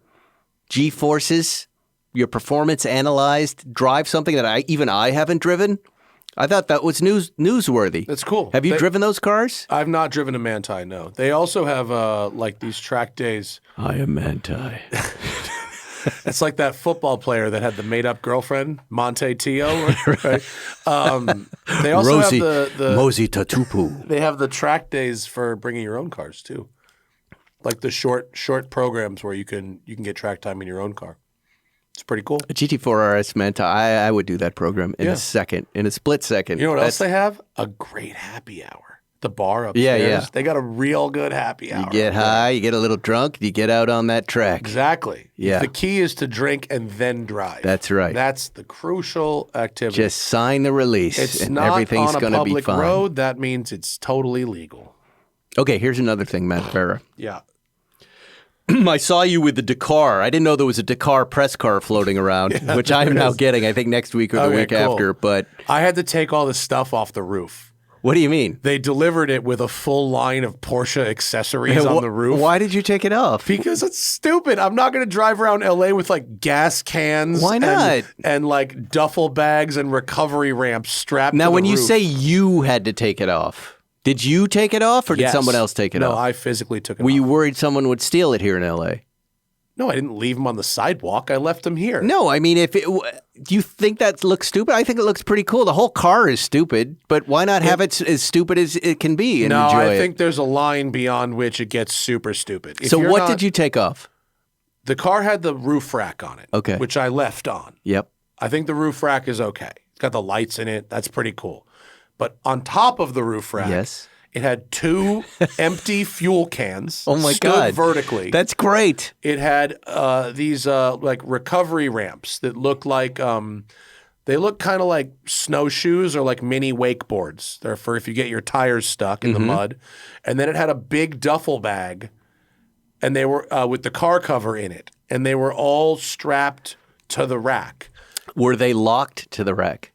G-forces, your performance analyzed, drive something that I haven't driven. I thought that was newsworthy. That's cool. Have you driven those cars? I've not driven a Manti, no. They also have like these track days. I am Manti. It's like that football player that had the made-up girlfriend, Monte Tio. Right? They also Rosie, have the Mosi Tatupu. They have the track days for bringing your own cars too, like the short programs where you can get track time in your own car. It's pretty cool. A GT4 RS Manta, I would do that program in a split second. You know what else they have? A great happy hour. The bar upstairs. Yeah. They got a real good happy hour. You get high, you get a little drunk, you get out on that track. Exactly. Yeah. The key is to drink and then drive. That's right. That's the crucial activity. Just sign the release and everything's going to be fine. It's not on a public road. That means it's totally legal. Okay, here's another thing, Matt Farah. Yeah. I saw you with the Dakar. I didn't know there was a Dakar press car floating around, which I am now getting, I think, next week or the week after. But I had to take all the stuff off the roof. What do you mean? They delivered it with a full line of Porsche accessories on the roof. Why did you take it off? Because it's stupid. I'm not going to drive around LA with like gas cans. Why not? And like duffel bags and recovery ramps strapped to Now, the when you roof. say you had to take it off, did you take it off or did Yes. someone else take it No, off? I physically took it Were off. you worried someone would steal it here in LA? No, I didn't leave them on the sidewalk. I left them here. No, I mean, do you think that looks stupid? I think it looks pretty cool. The whole car is stupid, but why not have it as stupid as it can be and No, enjoy I it? think there's a line beyond which it gets super stupid. If So you're what not- did you take off? The car had the roof rack on it, Okay. which I left on. Yep. I think the roof rack is okay. It's got the lights in it. That's pretty cool. But on top of the roof rack, Yes. it had 2 empty fuel cans. Oh my stood God. vertically. That's great. It had these like recovery ramps that looked like they look kind of like snowshoes or like mini wakeboards. They're for if you get your tires stuck in the mud. And then it had a big duffel bag, and they were with the car cover in it, and they were all strapped to the rack. Were they locked to the rack?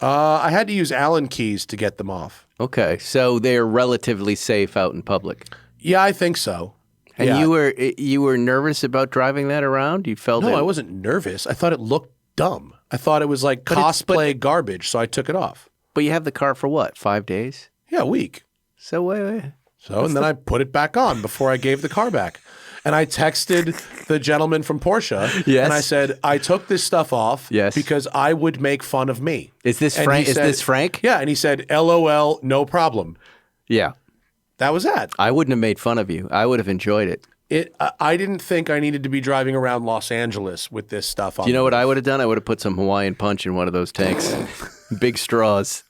I had to use Allen keys to get them off. Okay, so they're relatively safe out in public. Yeah, I think so. And Yeah. you were nervous about driving that around? You felt No, it? I wasn't nervous. I thought it looked dumb. I thought it was like cosplay garbage, so I took it off. But you have the car for what? 5 days? Yeah, a week. So wait. So, and then I put it back on before I gave the car back. And I texted the gentleman from Porsche. Yes. And I said, I took this stuff off Yes. because I would make fun of me. Is this And Frank? he Is said- this Frank? Yeah. And he said, LOL, no problem. Yeah. That was that. I wouldn't have made fun of you. I would have enjoyed it. I didn't think I needed to be driving around Los Angeles with this stuff on. Do you know what I would have done? I would have put some Hawaiian punch in one of those tanks. Big straws.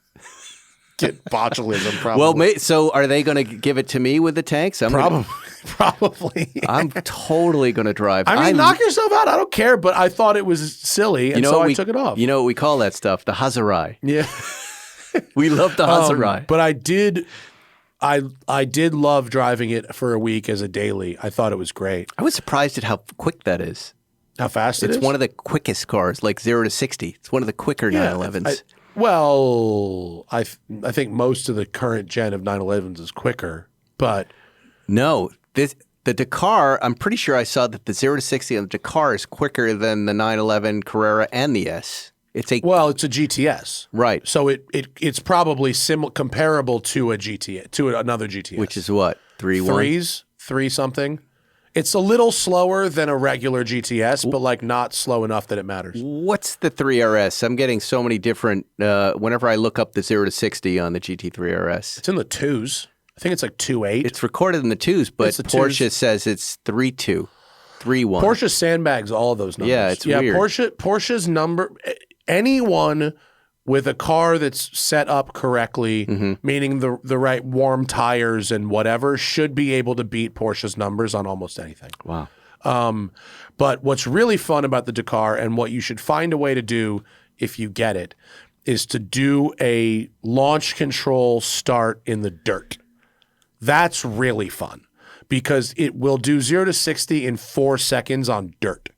Get botulism, probably. Well, so are they going to give it to me with the tanks? Probably. I'm totally going to drive. I mean, knock yourself out. I don't care, but I thought it was silly, and so I took it off. You know what we call that stuff? The Hazarai. Yeah. We love the Hazarai. But I did love driving it for a week as a daily. I thought it was great. I was surprised at how quick that is. How fast it is? It's one of the quickest cars, like 0 to 60. It's one of the quicker 911s. Well, I think most of the current gen of 911s is quicker, but No, the Dakar, I'm pretty sure I saw that the 0 to 60 on the Dakar is quicker than the 911 Carrera and the S. It's a it's a GTS. right, So it's probably comparable to a GTS, to another GTS. which is what 3 something. It's a little slower than a regular GTS, but like not slow enough that it matters. What's the 3RS? I'm getting so many different. Whenever I look up the 0 to 60 on the GT3RS, It's in the 2s. I think it's like 2.8. it's recorded in the 2s, but It's the Porsche 2s. says it's 3.2, 3.1. Porsche sandbags all of those numbers. Yeah, it's weird. Porsche's number. Anyone with a car that's set up correctly, Mm-hmm. meaning the right warm tires and whatever, should be able to beat Porsche's numbers on almost anything. Wow. But what's really fun about the Dakar, and what you should find a way to do if you get it, is to do a launch control start in the dirt. That's really fun because it will do 0 to 60 in 4 seconds on dirt,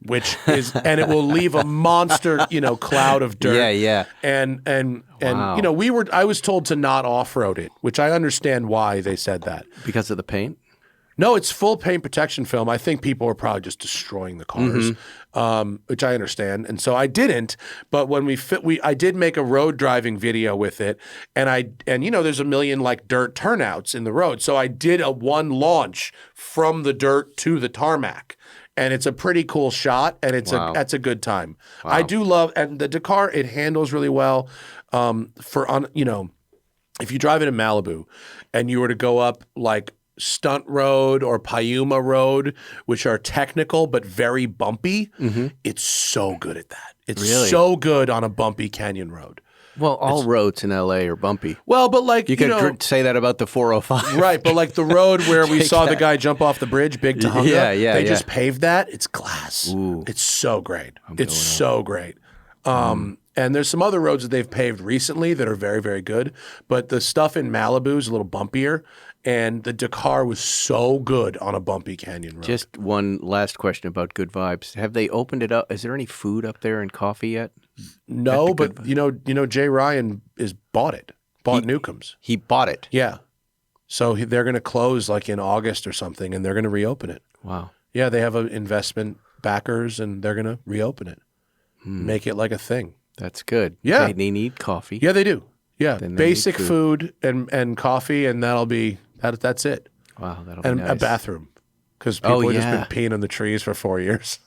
which is, and it will leave a monster, cloud of dirt. Yeah, yeah. And Wow. I was told to not off-road it, which I understand why they said that. Because of the paint? No, it's full paint protection film. I think people are probably just destroying the cars, which I understand, and so I didn't. But when I did make a road driving video with it, and there's a million like dirt turnouts in the road, so I did a one launch from the dirt to the tarmac, and it's a pretty cool shot, and that's a good time. Wow. I do love, and the Dakar, it handles really well. If you drive it in Malibu, and you were to go up like Stunt Road or Piuma Road, which are technical but very bumpy, it's so good at that. It's Really? so good on a bumpy canyon road. Well, all roads in LA are bumpy. Well, but like, You could say that about the 405. right, but like the road where we saw the guy jump off the bridge, Big Tahunga, Yeah, they just paved that. It's glass. Ooh. It's so great. It's so great. And there's some other roads that they've paved recently that are very, very good. But the stuff in Malibu is a little bumpier. And the Dakar was so good on a bumpy canyon road. Just one last question about Good Vibes. Have they opened it up? Is there any food up there and coffee yet? no, but you know, Jay Ryan bought it. bought Newcomb's. He bought it. Yeah. So they're going to close like in August or something, and they're going to reopen it. Wow. Yeah, they have investment backers, and they're going to reopen it. Make it like a thing. That's good. Yeah. They need coffee. Yeah, they do. Yeah, Then they basic need food and coffee, and that's it. Wow, that'll be And nice. a bathroom, because people have yeah. just been peeing in the trees for 4 years.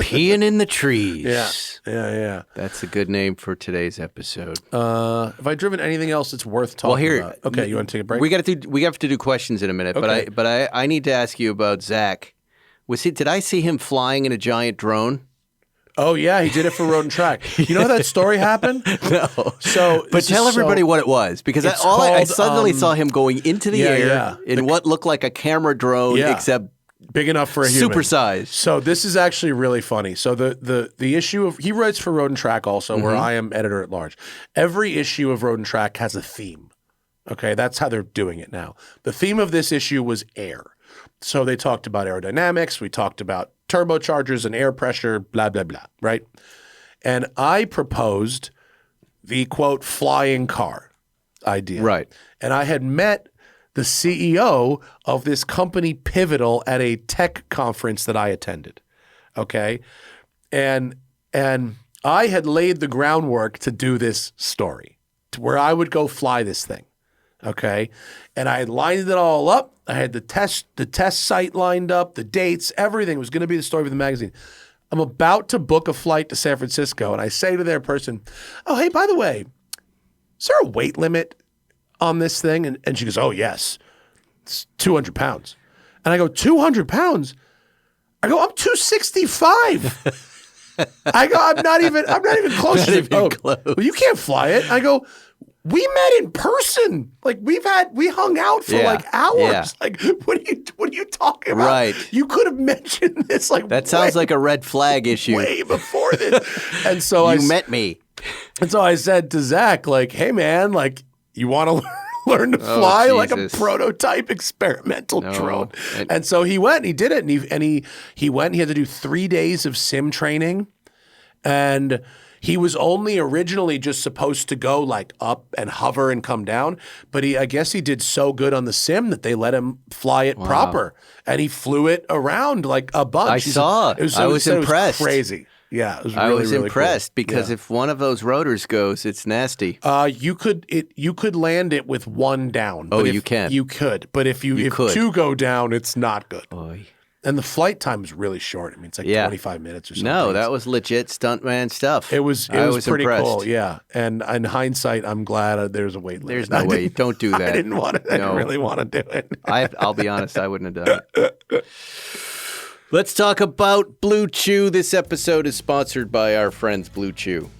Peeing in the trees. Yeah. That's a good name for today's episode. Have I driven anything else that's worth talking about? Okay, you want to take a break? We have to do questions in a minute, Okay. but I need to ask you about Zach. Did I see him flying in a giant drone? Oh yeah, he did it for Road and Track. You know how that story happened? No. But tell everybody what it was, because I called, suddenly saw him going into the air in what looked like a camera drone, except big enough for a human. supersized. So this is actually really funny. So the issue of he writes for Road and Track also, where I am editor at large. Every issue of Road and Track has a theme. Okay, that's how they're doing it now. The theme of this issue was air. So they talked about aerodynamics. We talked about turbochargers and air pressure, blah, blah, blah, right? And I proposed the, quote, flying car idea. Right. And I had met the CEO of this company Pivotal at a tech conference that I attended, okay? And I had laid the groundwork to do this story, to where I would go fly this thing, okay? And I had lined it all up. I had the test site lined up, the dates, everything was going to be the story of the magazine. I'm about to book a flight to San Francisco, and I say to their person, "Oh, hey, by the way, is there a weight limit on this thing?" And she goes, "Oh, yes, it's 200 pounds." And I go, 200 pounds? I go, I'm 265. I go, I'm not even close to it. Oh, close. Well, you can't fly it. I go, we met in person. Like we hung out for like hours. Yeah. Like, what are you talking about? Right. You could have mentioned this like That sounds like a red flag issue. way before this. And so You met me. and so I said to Zach, like, hey man, like, you want to learn to fly like a Jesus. prototype experimental No. drone? And so he went and he did it. And he went, he had to do 3 days of sim training. And he was only originally just supposed to go like up and hover and come down. But I guess he did so good on the sim that they let him fly it proper. And he flew it around like a bunch. I saw. I was impressed. It was crazy. Yeah, it was I really, was really impressed cool. because Yeah. if one of those rotors goes, it's nasty. You could land it with one down. Oh, but you can. You could, but if could. two go down, it's not good. Boy. And the flight time is really short. I mean, it's like 25 minutes or something. No, that was legit stuntman stuff. It was I was pretty impressed. cool. Yeah, and in hindsight, I'm glad there's a weight limit. There's no I way. didn't- Don't do that. I didn't want to. I didn't No. really want to do it. I'll be honest, I wouldn't have done it. Let's talk about Blue Chew. This episode is sponsored by our friends Blue Chew.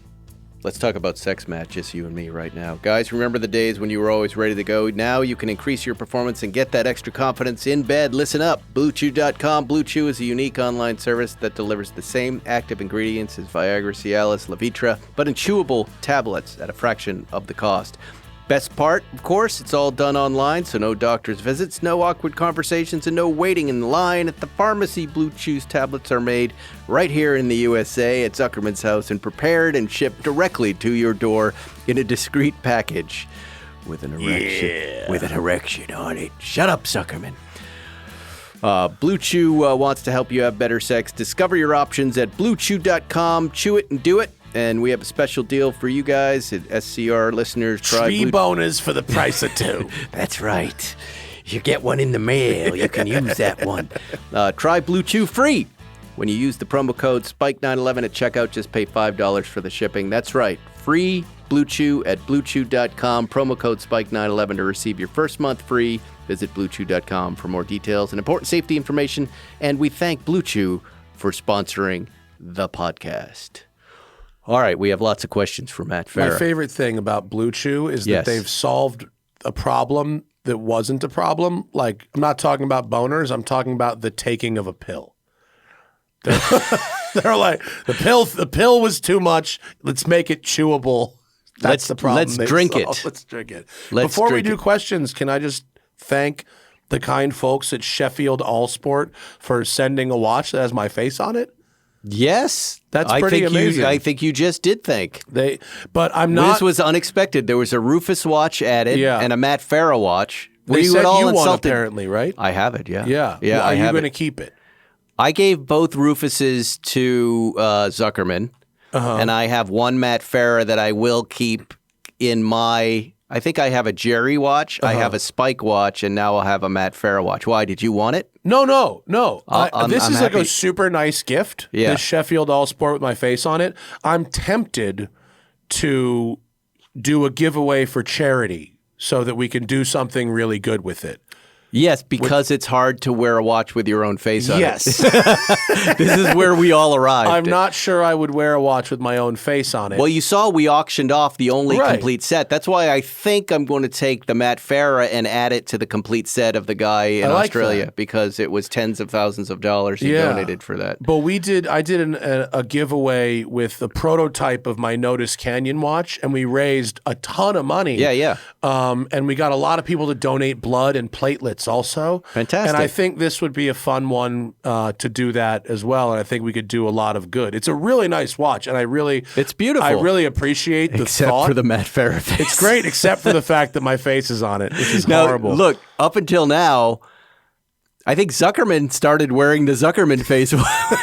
Let's talk about sex, Matt, just you and me right now. Guys, remember the days when you were always ready to go? Now you can increase your performance and get that extra confidence in bed. Listen up. BlueChew.com. Blue Chew is a unique online service that delivers the same active ingredients as Viagra, Cialis, Levitra, but in chewable tablets at a fraction of the cost. Best part, of course, it's all done online, so no doctor's visits, no awkward conversations, and no waiting in line at the pharmacy. Blue Chew's tablets are made right here in the USA at Zuckerman's house and prepared and shipped directly to your door in a discreet package with an erection, with an erection on it. Shut up, Zuckerman. Blue Chew wants to help you have better sex. Discover your options at BlueChew.com. Chew it and do it. And we have a special deal for you guys, SCR listeners. Try Three Blue- boners for the price of two. That's right. You get one in the mail. You can use that one. Try Blue Chew free. When you use the promo code SPIKE911 at checkout, just pay $5 for the shipping. That's right. Free Blue Chew at BlueChew.com. Promo code SPIKE911 to receive your first month free. Visit BlueChew.com for more details and important safety information. And we thank Blue Chew for sponsoring the podcast. All right, we have lots of questions for Matt Farah. My favorite thing about Blue Chew is Yes. that they've solved a problem that wasn't a problem. Like, I'm not talking about boners. I'm talking about the taking of a pill. They're like, the pill was too much. Let's make it chewable. That's the problem. let's they drink solved. it. Let's drink it. Let's Before we drink do it. questions, can I just thank the kind folks at Sheffield Allsport for sending a watch that has my face on it? Yes, That's I pretty think amazing. I think you just did think. But I'm not. This was unexpected. There was a Rufus watch added Yeah. and a Matt Farah watch. Were They you said at all you won, insulted? apparently, right? I have it. Yeah. Yeah. Yeah. Well, are I you have going to it. keep it? I gave both Rufuses to Zuckerman, and I have one Matt Farah that I will keep in my. I think I have a Jerry watch, I have a Spike watch, and now I'll have a Matt Farah watch. Why? Did you want it? No. This I'm is like happy. a super nice gift. Yeah. This Sheffield All Sport with my face on it. I'm tempted to do a giveaway for charity so that we can do something really good with it. Yes, because it's hard to wear a watch with your own face on Yes. it. This is where we all arrived. I'm not sure I would wear a watch with my own face on it. Well, you saw we auctioned off the only Right. complete set. That's why I think I'm going to take the Matt Farah and add it to the complete set of the guy in I like Australia that. because it was tens of thousands of dollars he donated for that. But I did a giveaway with the prototype of my Notice Canyon watch, and we raised a ton of money. Yeah. And we got a lot of people to donate blood and platelets also. Fantastic. And I think this would be a fun one to do that as well. And I think we could do a lot of good. It's a really nice watch, and It's beautiful. I really appreciate the Except thought. for the Matt Farah face. It's great, except for the fact that my face is on it, which is Now, horrible. look, up until now, I think Zuckerman started wearing the Zuckerman face.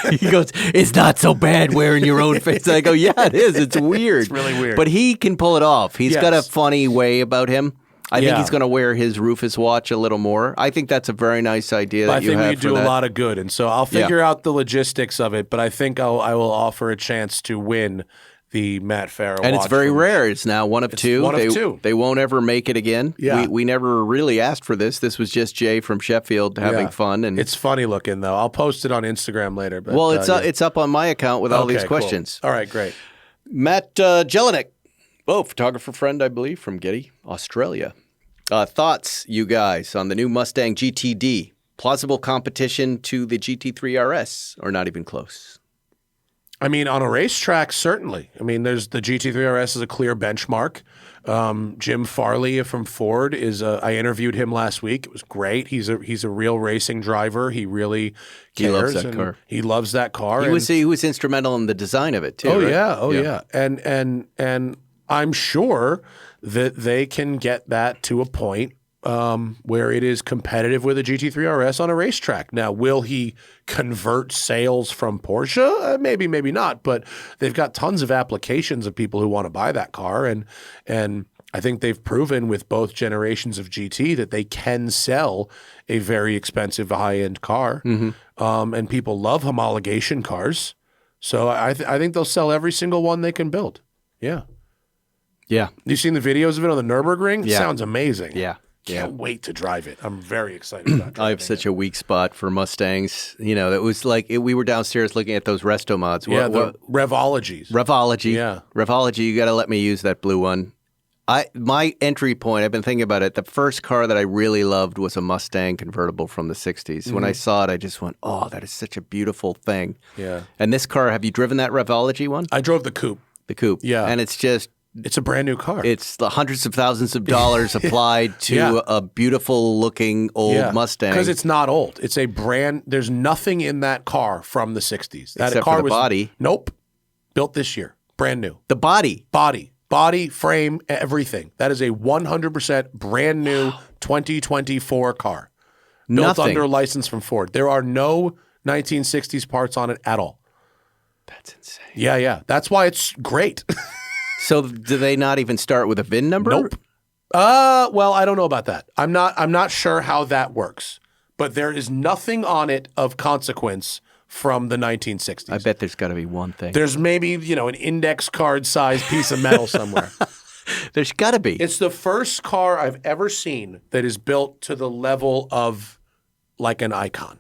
He goes, "It's not so bad wearing your own face." And I go, "Yeah, it is. It's weird. It's really weird. But he can pull it off. He's got a Yes. funny way about him. I think Yeah. he's going to wear his Rufus watch a little more. I think that's a very nice idea that I you think we have could for do that. a lot of good, and so I'll figure out the logistics of it. But I think I will offer a chance to win the Matt Farah And watch it's very from- rare. It's now one of two. one of they, two. They won't ever make it again. Yeah. We never really asked for this. This was just Jay from Sheffield having Yeah. fun. And It's funny looking though. I'll post it on Instagram later. But, well, yeah. it's up on my account with all Okay, these cool. questions. All right, great. Matt Jelinek, photographer friend, I believe, from Getty, Australia. Thoughts, you guys, on the new Mustang GTD? Plausible competition to the GT3 RS, or not even close? I mean, on a racetrack, certainly. I mean, there's the GT3 RS is a clear benchmark. Jim Farley from Ford is. I interviewed him last week. It was great. He's a real racing driver. He really cares. He loves that and car. He loves that car. He was instrumental in the design of it too. Oh right? yeah, yeah. And I'm sure that they can get that to a point where it is competitive with a GT3 RS on a racetrack. Now, will he convert sales from Porsche? Maybe, maybe not. But they've got tons of applications of people who want to buy that car, and I think they've proven with both generations of GT that they can sell a very expensive high-end car, and people love homologation cars. So I think they'll sell every single one they can build. Yeah. Yeah. You've seen the videos of it on the Nürburgring? Yeah. Sounds amazing. Yeah. Can't wait to drive it. I'm very excited about it. I have such a weak spot for Mustangs. You know, it was like we were downstairs looking at those resto mods. Yeah, the Revologies. Revology. Yeah. Revology, you got to let me use that blue one. My entry point, I've been thinking about it. The first car that I really loved was a Mustang convertible from the 60s. When I saw it, I just went, oh, that is such a beautiful thing. Yeah. And this car, have you driven that Revology one? I drove the coupe. The coupe. Yeah. And it's just, It's a brand new car. it's the hundreds of thousands of dollars applied to Yeah. a beautiful looking old Mustang. Because it's not old. It's a brand. There's nothing in that car from the 60s. That Except car for the was, body. Nope. Built this year. Brand new. The body. Body, frame, everything. That is a 100% brand new 2024 car. Built Nothing. under license from Ford. There are no 1960s parts on it at all. That's insane. Yeah. That's why it's great. So do they not even start with a VIN number? Nope. Well, I don't know about that. I'm not sure how that works. But there is nothing on it of consequence from the 1960s. I bet there's got to be one thing. There's maybe, an index card size piece of metal somewhere. There's got to be. It's the first car I've ever seen that is built to the level of like an Icon.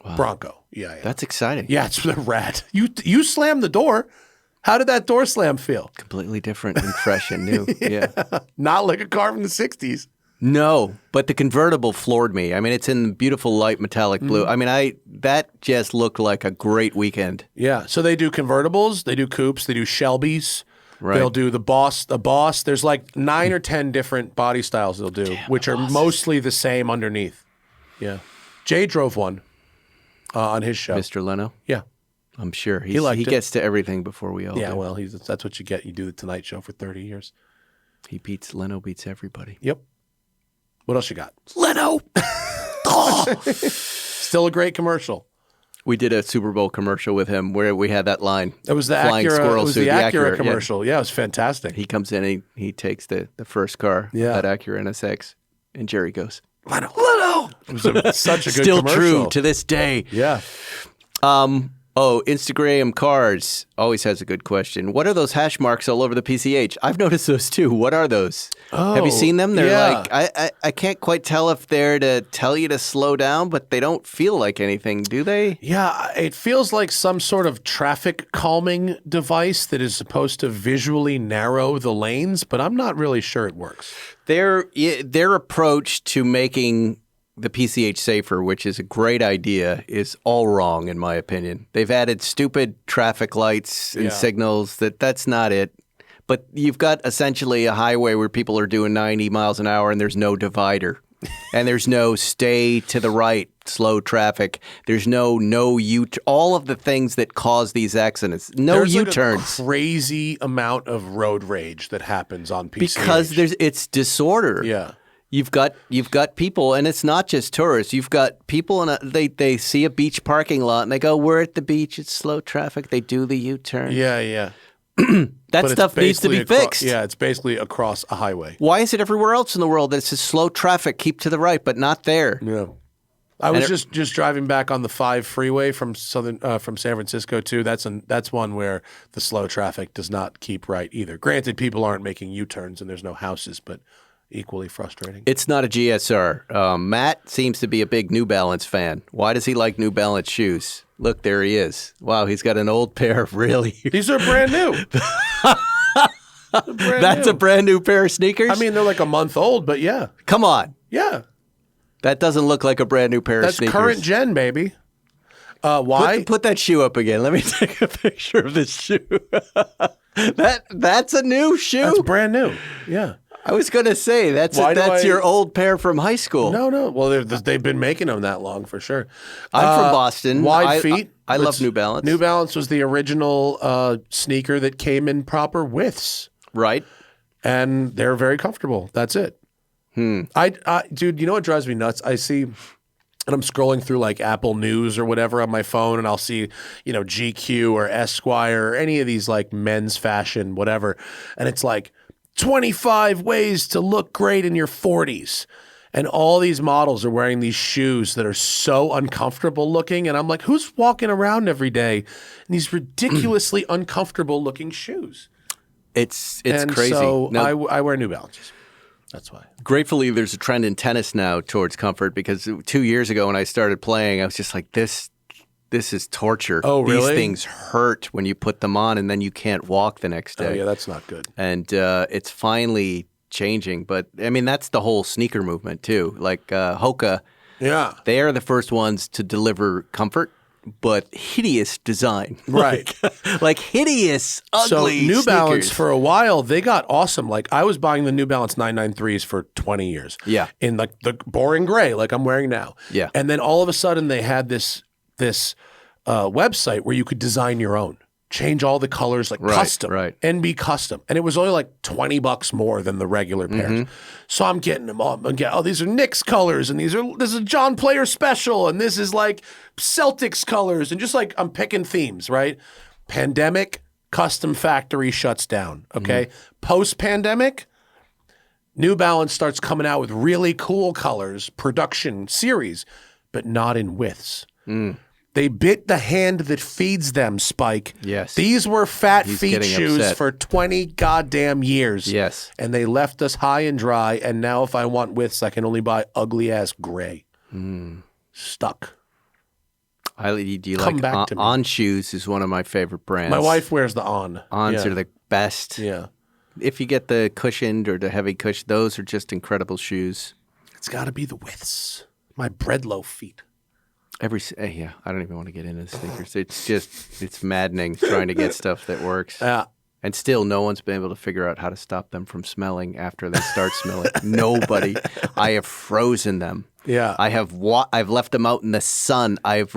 Wow. Bronco. Yeah. That's exciting. Yeah, it's rad. You slammed the door. How did that door slam feel? Completely different and fresh and new. Yeah. Not like a car from the 60s. No, but the convertible floored me. I mean, it's in beautiful light metallic blue. I mean, that just looked like a great weekend. Yeah. So they do convertibles, they do coupes, they do Shelbys. Right. They'll do the Boss. There's like 9 or 10 different body styles they'll do, which are mostly the same underneath. Yeah. Jay drove one on his show. Mr. Leno. Yeah. I'm sure. He liked he it. gets to everything before we all Yeah, do. well, that's what you get. You do the Tonight Show for 30 years. Leno beats everybody. Yep. What else you got? Leno! Still a great commercial. We did a Super Bowl commercial with him where we had that line. It was the Flying Acura, squirrel it was suit, the Acura Acura, commercial. Yeah, it was fantastic. He comes in and he takes the first car, that Acura NSX, and Jerry goes, Leno! It was such a good Still commercial. true to this day. Yeah. Instagram cars always has a good question. What are those hash marks all over the PCH? I've noticed those too. What are those? Have you seen them? They're like, I can't quite tell if they're to tell you to slow down, but they don't feel like anything, do they? Yeah, it feels like some sort of traffic calming device that is supposed to visually narrow the lanes, but I'm not really sure it works. Their approach to making the PCH safer, which is a great idea, is all wrong in my opinion. They've added stupid traffic lights and signals. That's not it. But you've got essentially a highway where people are doing 90 miles an hour and there's no divider. And there's no stay to the right, slow traffic. There's no all of the things that cause these accidents. There's U-turns. Like a crazy amount of road rage that happens on PCH. Because it's disorder. Yeah. You've got people, and it's not just tourists. You've got people, and they see a beach parking lot, and they go, "We're at the beach. It's slow traffic." They do the U-turn. Yeah. That stuff needs to be fixed. Yeah, it's basically across a highway. Why is it everywhere else in the world that it's just slow traffic, keep to the right, but not there? Yeah. I was just driving back on the 5 freeway from San Francisco too. That's one where the slow traffic does not keep right either. Granted, people aren't making U-turns and there's no houses, but equally frustrating. It's not a GSR. Matt seems to be a big New Balance fan. Why does he like New Balance shoes? Look, there he is. Wow, he's got an old pair of really. These are brand new. That's a brand new pair of sneakers? I mean, they're like a month old, but yeah. Come on. Yeah. That doesn't look like a brand new pair of sneakers. That's current gen, baby. Why? Put that shoe up again. Let me take a picture of this shoe. That's a new shoe? That's brand new. Yeah. I was going to say, that's your old pair from high school. No. Well, they've been making them that long for sure. I'm from Boston. Wide feet. I love New Balance. New Balance was the original sneaker that came in proper widths. Right. And they're very comfortable. That's it. Dude, you know what drives me nuts? I see, and I'm scrolling through like Apple News or whatever on my phone, and I'll see, GQ or Esquire or any of these like men's fashion, whatever. And it's like 25 ways to look great in your 40s. And all these models are wearing these shoes that are so uncomfortable looking. And I'm like, who's walking around every day in these ridiculously uncomfortable looking shoes? It's and crazy. So now, I wear New Balances. That's why. Gratefully, there's a trend in tennis now towards comfort, because 2 years ago when I started playing, I was just like, this is torture. Oh, really? These things hurt when you put them on, and then you can't walk the next day. Oh, yeah, that's not good. And it's finally changing. But, I mean, that's the whole sneaker movement, too. Like Hoka, they are the first ones to deliver comfort, but hideous design. Right. like hideous, ugly So New Balance, sneakers. for a while, they got awesome. Like, I was buying the New Balance 993s for 20 years. Yeah. In like the boring gray, like I'm wearing now. Yeah. And then all of a sudden, they had this website where you could design your own. Change all the colors, like custom, and be custom. And it was only like $20 more than the regular pairs. So I'm getting them all. These are Knicks colors, and this is a John Player special, and this is like Celtics colors, and just like I'm picking themes, right? Pandemic, custom factory shuts down. Okay, post-pandemic, New Balance starts coming out with really cool colors, production series, but not in widths. They bit the hand that feeds them, Spike. Yes. These were fat He's feet getting shoes upset. for 20 goddamn years. Yes. And they left us high and dry, and now if I want widths, I can only buy ugly-ass gray. Stuck. Do you Come like back to me. On Shoes is one of my favorite brands. My wife wears the On. Ons Yeah. are the best. Yeah. If you get the cushioned or the heavy cushion, those are just incredible shoes. It's got to be the widths. My bread loaf feet. I don't even want to get into the sneakers. It's maddening trying to get stuff that works. Yeah. And still, no one's been able to figure out how to stop them from smelling after they start smelling. Nobody. I have frozen them. Yeah. I've left them out in the sun. I've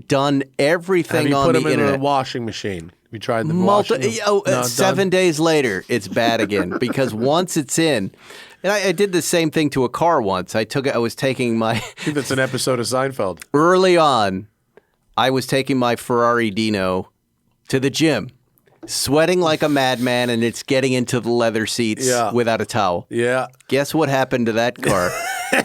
done everything Have you on put the them in internet. a washing machine? You tried the washing? No, 7 done? days later, it's bad again because once it's in, and I did the same thing to a car once. I was taking my I think that's an episode of Seinfeld. early on. I was taking my Ferrari Dino to the gym, sweating like a madman, and it's getting into the leather seats without a towel. Yeah. Guess what happened to that car?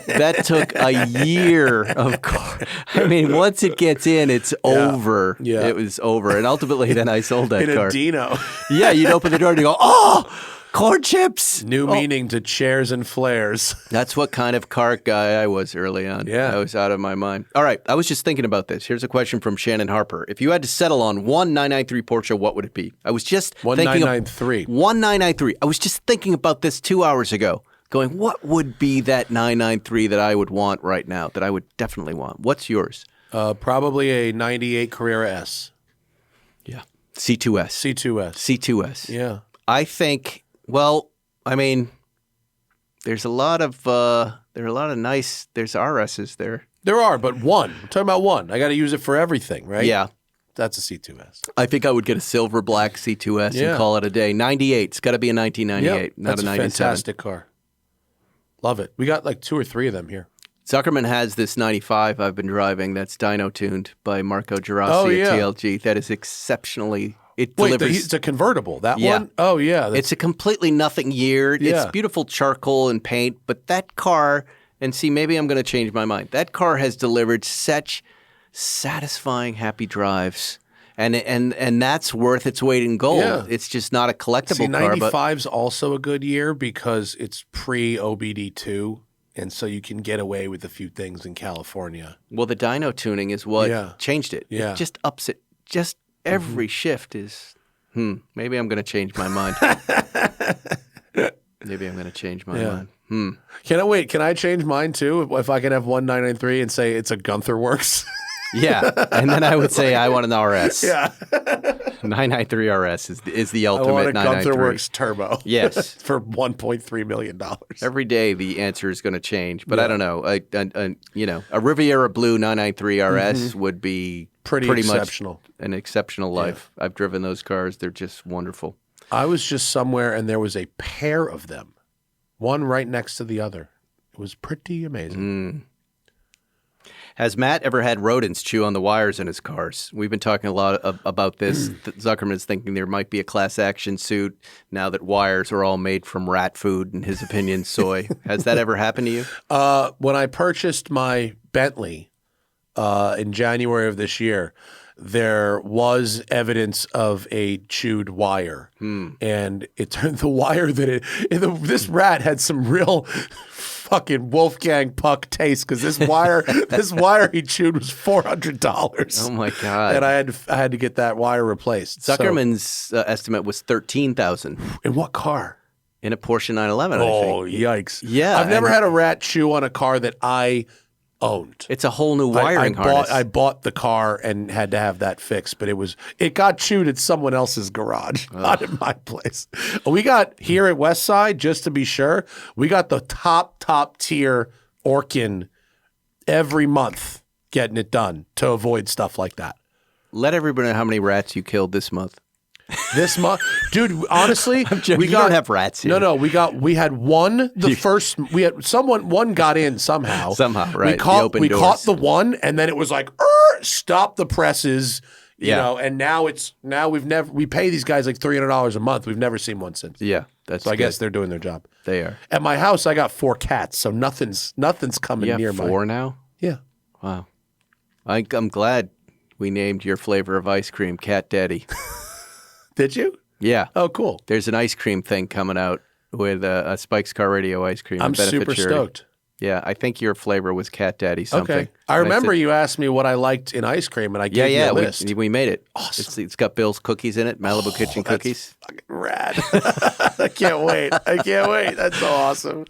That took a year of car. I mean, once it gets in, it's over. Yeah. It was over. And ultimately, then I sold that In car. a Dino. Yeah, you'd open the door and you go, oh, corn chips. New meaning to chairs and flares. That's what kind of car guy I was early on. Yeah. I was out of my mind. All right. I was just thinking about this. Here's a question from Shannon Harper. If you had to settle on one 993 Porsche, what would it be? I was just thinking 1993. 1993. I was just thinking about this 2 hours ago. Going, what would be that 993 that I would want right now, that I would definitely want? What's yours? Probably a 98 Carrera S. Yeah. C2S. C2S. C2S. Yeah. I think, well, I mean, there's a lot of nice, there's RSs there. There are, but one. I'm talking about one. I got to use it for everything, right? Yeah. That's a C2S. I think I would get a silver black C2S and call it a day. 98. It's got to be a 1998, not that's a 97. fantastic car. Love it. We got like 2 or 3 of them here. Zuckerman has this 95 I've been driving that's dyno tuned by Marco Gerasi at TLG. That is exceptionally, it delivers. It's a convertible. That one? Oh, yeah. It's a completely nothing year. Yeah. It's beautiful charcoal and paint, but that car, and see, maybe I'm going to change my mind. That car has delivered such satisfying, happy drives. And that's worth its weight in gold. Yeah. It's just not a collectible See, car. 95's also a good year because it's pre-OBD2, and so you can get away with a few things in California. Well, the dyno tuning is what changed it. Yeah. It just ups it. Just every shift is, maybe I'm going to change my mind. Maybe I'm going to change my mind. Can I change mine too? If I can have one 993 and say it's a Gunther Works? Yeah, and then I would say I want an RS. Yeah. 993 RS is the I ultimate want a 993. Gunther Works turbo. Yes. For $1.3 million. Every day the answer is going to change, but I don't know. A Riviera Blue 993 RS would be Pretty exceptional. Much an exceptional life. I've driven those cars. They're just wonderful. I was just somewhere and there was a pair of them, one right next to the other. It was pretty amazing. Has Matt ever had rodents chew on the wires in his cars? We've been talking a lot about this. Zuckerman's thinking there might be a class action suit now that wires are all made from rat food, in his opinion, soy. Has that ever happened to you? When I purchased my Bentley in January of this year, there was evidence of a chewed wire. And it turned the wire that this rat had some real fucking Wolfgang Puck taste because this wire he chewed was $400. Oh my God. And I had to get that wire replaced. Zuckerman's estimate was $13,000 In what car? in a Porsche 911. I Oh, think. yikes. Yeah, I've never and- had a rat chew on a car that I owned. It's a whole new wiring harness. I bought the car and had to have that fixed, but it got chewed at someone else's garage, not at my place. We got here at Westside, just to be sure, we got the top tier Orkin every month getting it done to avoid stuff like that. Let everybody know how many rats you killed this month. This month, dude, honestly, You don't have rats here. No, we had one. One got in somehow. Somehow, right. We caught The open doors. the one, and then it was like, stop the presses, you know. And now we pay these guys like $300 a month. We've never seen one since. Yeah, that's So I good. guess they're doing their job. They are. At my house, I got 4 cats, so nothing's coming You near have mine. 4 now? Yeah. Wow. I'm glad we named your flavor of ice cream Cat Daddy. Did you? Yeah. Oh, cool. There's an ice cream thing coming out with a Spike's Car Radio ice cream. I'm benefit super charity. stoked. Yeah, I think your flavor was Cat Daddy something. Okay. I And remember said, you asked me what I liked in ice cream, and I gave you a list. we made it. Awesome. It's got Bill's cookies in it, Malibu Kitchen That's cookies. fucking rad. I can't wait. That's so awesome.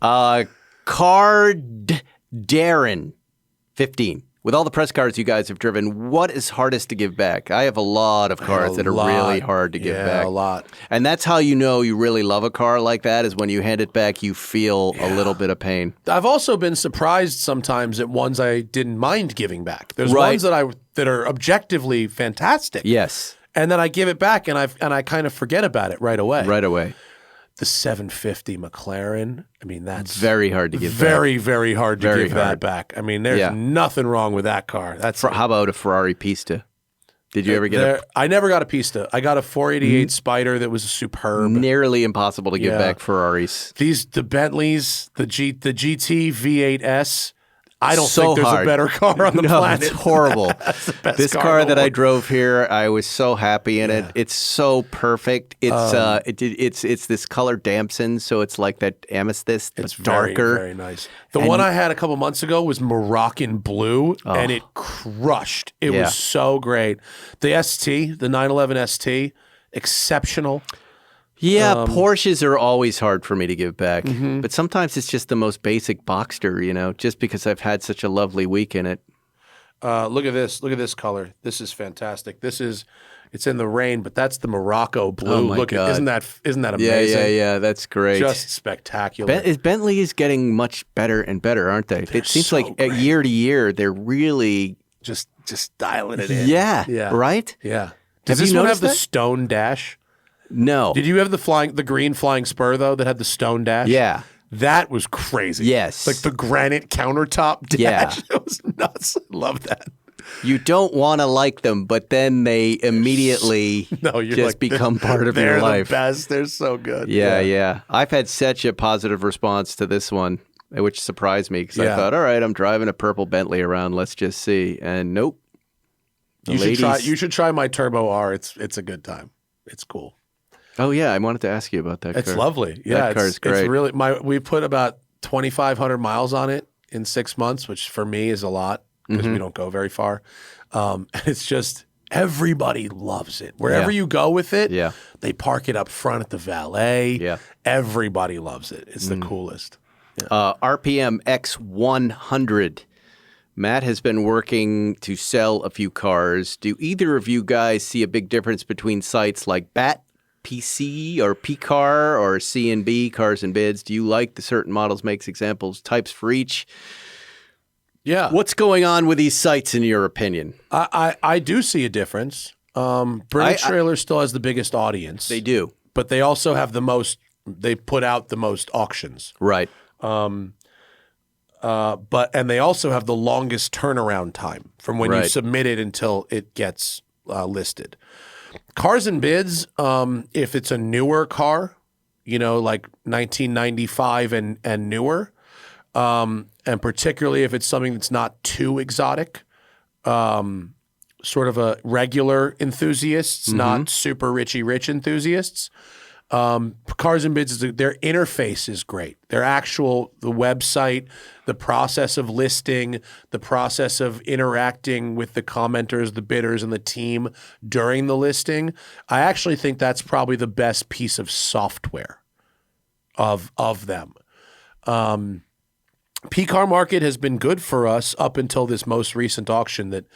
Card Darren, 15. With all the press cars you guys have driven, what is hardest to give back? I have a lot of cars that are really hard to give back. Yeah, a lot. And that's how you know you really love a car like that, is when you hand it back, you feel a little bit of pain. I've also been surprised sometimes at ones I didn't mind giving back. There's Right. ones that are objectively fantastic. Yes. And then I give it back and I kind of forget about it right away. Right away. The 750 McLaren, I mean, that's Very hard to give back. very, very hard to give hard. that back. I mean, there's nothing wrong with that car. That's How about a Ferrari Pista? Did you ever get I never got a Pista. I got a 488 Spider that was superb. nearly impossible to give back Ferraris? The Bentleys, the GT V8S. I don't So think there's hard. a better car on the planet. It's horrible. That's the best This car car in the that I world. drove here, I was so happy in it. It's so perfect. It's it's this color dampened, so it's like that amethyst, but It's darker. very nice. The one I had a couple months ago was Moroccan blue, and it crushed. It Yeah. was so great. The ST, the 911 ST, exceptional. Yeah, Porsches are always hard for me to give back, but sometimes it's just the most basic Boxster, just because I've had such a lovely week in it. Look at this. Look at this color. This is fantastic. It's in the rain, but that's the Morocco blue. Oh my Look, God. isn't that Yeah, amazing? yeah, that's great. Just spectacular. Bentley is getting much better and better, aren't they? It seems so like great. year to year, they're really, just dialing it in. yeah, right? Yeah. Have Does you this one have noticed the that? stone dash? No. Did you have the green flying spur though that had the stone dash? Yeah. That was crazy. Yes. Like the granite countertop dash. Yeah. It was nuts. I love that. You don't want to like them, but then they immediately No, you're just like, become part of they're your life. the best. They're so good. Yeah. I've had such a positive response to this one, which surprised me because I Yeah. thought, all right, I'm driving a purple Bentley around. Let's just see. And nope. The You should try my Turbo R. It's a good time. It's cool. Oh, yeah. I wanted to ask you about that It's car. lovely. Yeah, That car's great. It's really we put about 2,500 miles on it in 6 months, which for me is a lot because Mm-hmm. we don't go very far. And it's just everybody loves it. Wherever Yeah. you go with it, Yeah. they park it up front at the valet. Yeah. Everybody loves it. It's the coolest. RPM X100. Matt has been working to sell a few cars. Do either of you guys see a big difference between sites like BAT, PC, or PCAR, or C&B, Cars and Bids? Do you like the certain models, makes, examples, types for each? Yeah. What's going on with these sites, in your opinion? I do see a difference. British Trailer still has the biggest audience. They do. But they also have the most, they put out the most auctions. Right. And they also have the longest turnaround time from when you Right. submit it until it gets listed. Cars and Bids, if it's a newer car, like 1995 and newer, and particularly if it's something that's not too exotic, sort of a regular enthusiasts, not super rich enthusiasts. Cars and Bids, their interface is great. The website, the process of listing, the process of interacting with the commenters, the bidders, and the team during the listing. I actually think that's probably the best piece of software of them. P-Car Market has been good for us up until this most recent auction that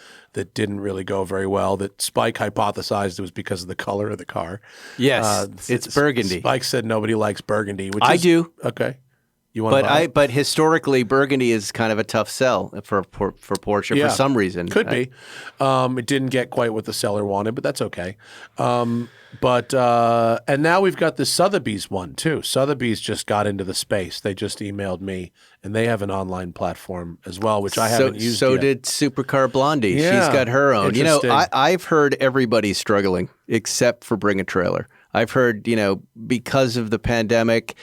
didn't really go very well, that Spike hypothesized it was because of the color of the car. Yes, it's burgundy. Spike said nobody likes burgundy, which I is, do. Okay. You want to buy it? But historically, burgundy is kind of a tough sell for Porsche Yeah. for some reason. Could be. It didn't get quite what the seller wanted, but that's okay. And now we've got the Sotheby's one too. Sotheby's just got into the space. They just emailed me, and they have an online platform as well, which I haven't used So yet. did Supercar Blondie. Yeah. She's got her own. Interesting. I've heard everybody's struggling except for Bring a Trailer. I've heard, because of the pandemic,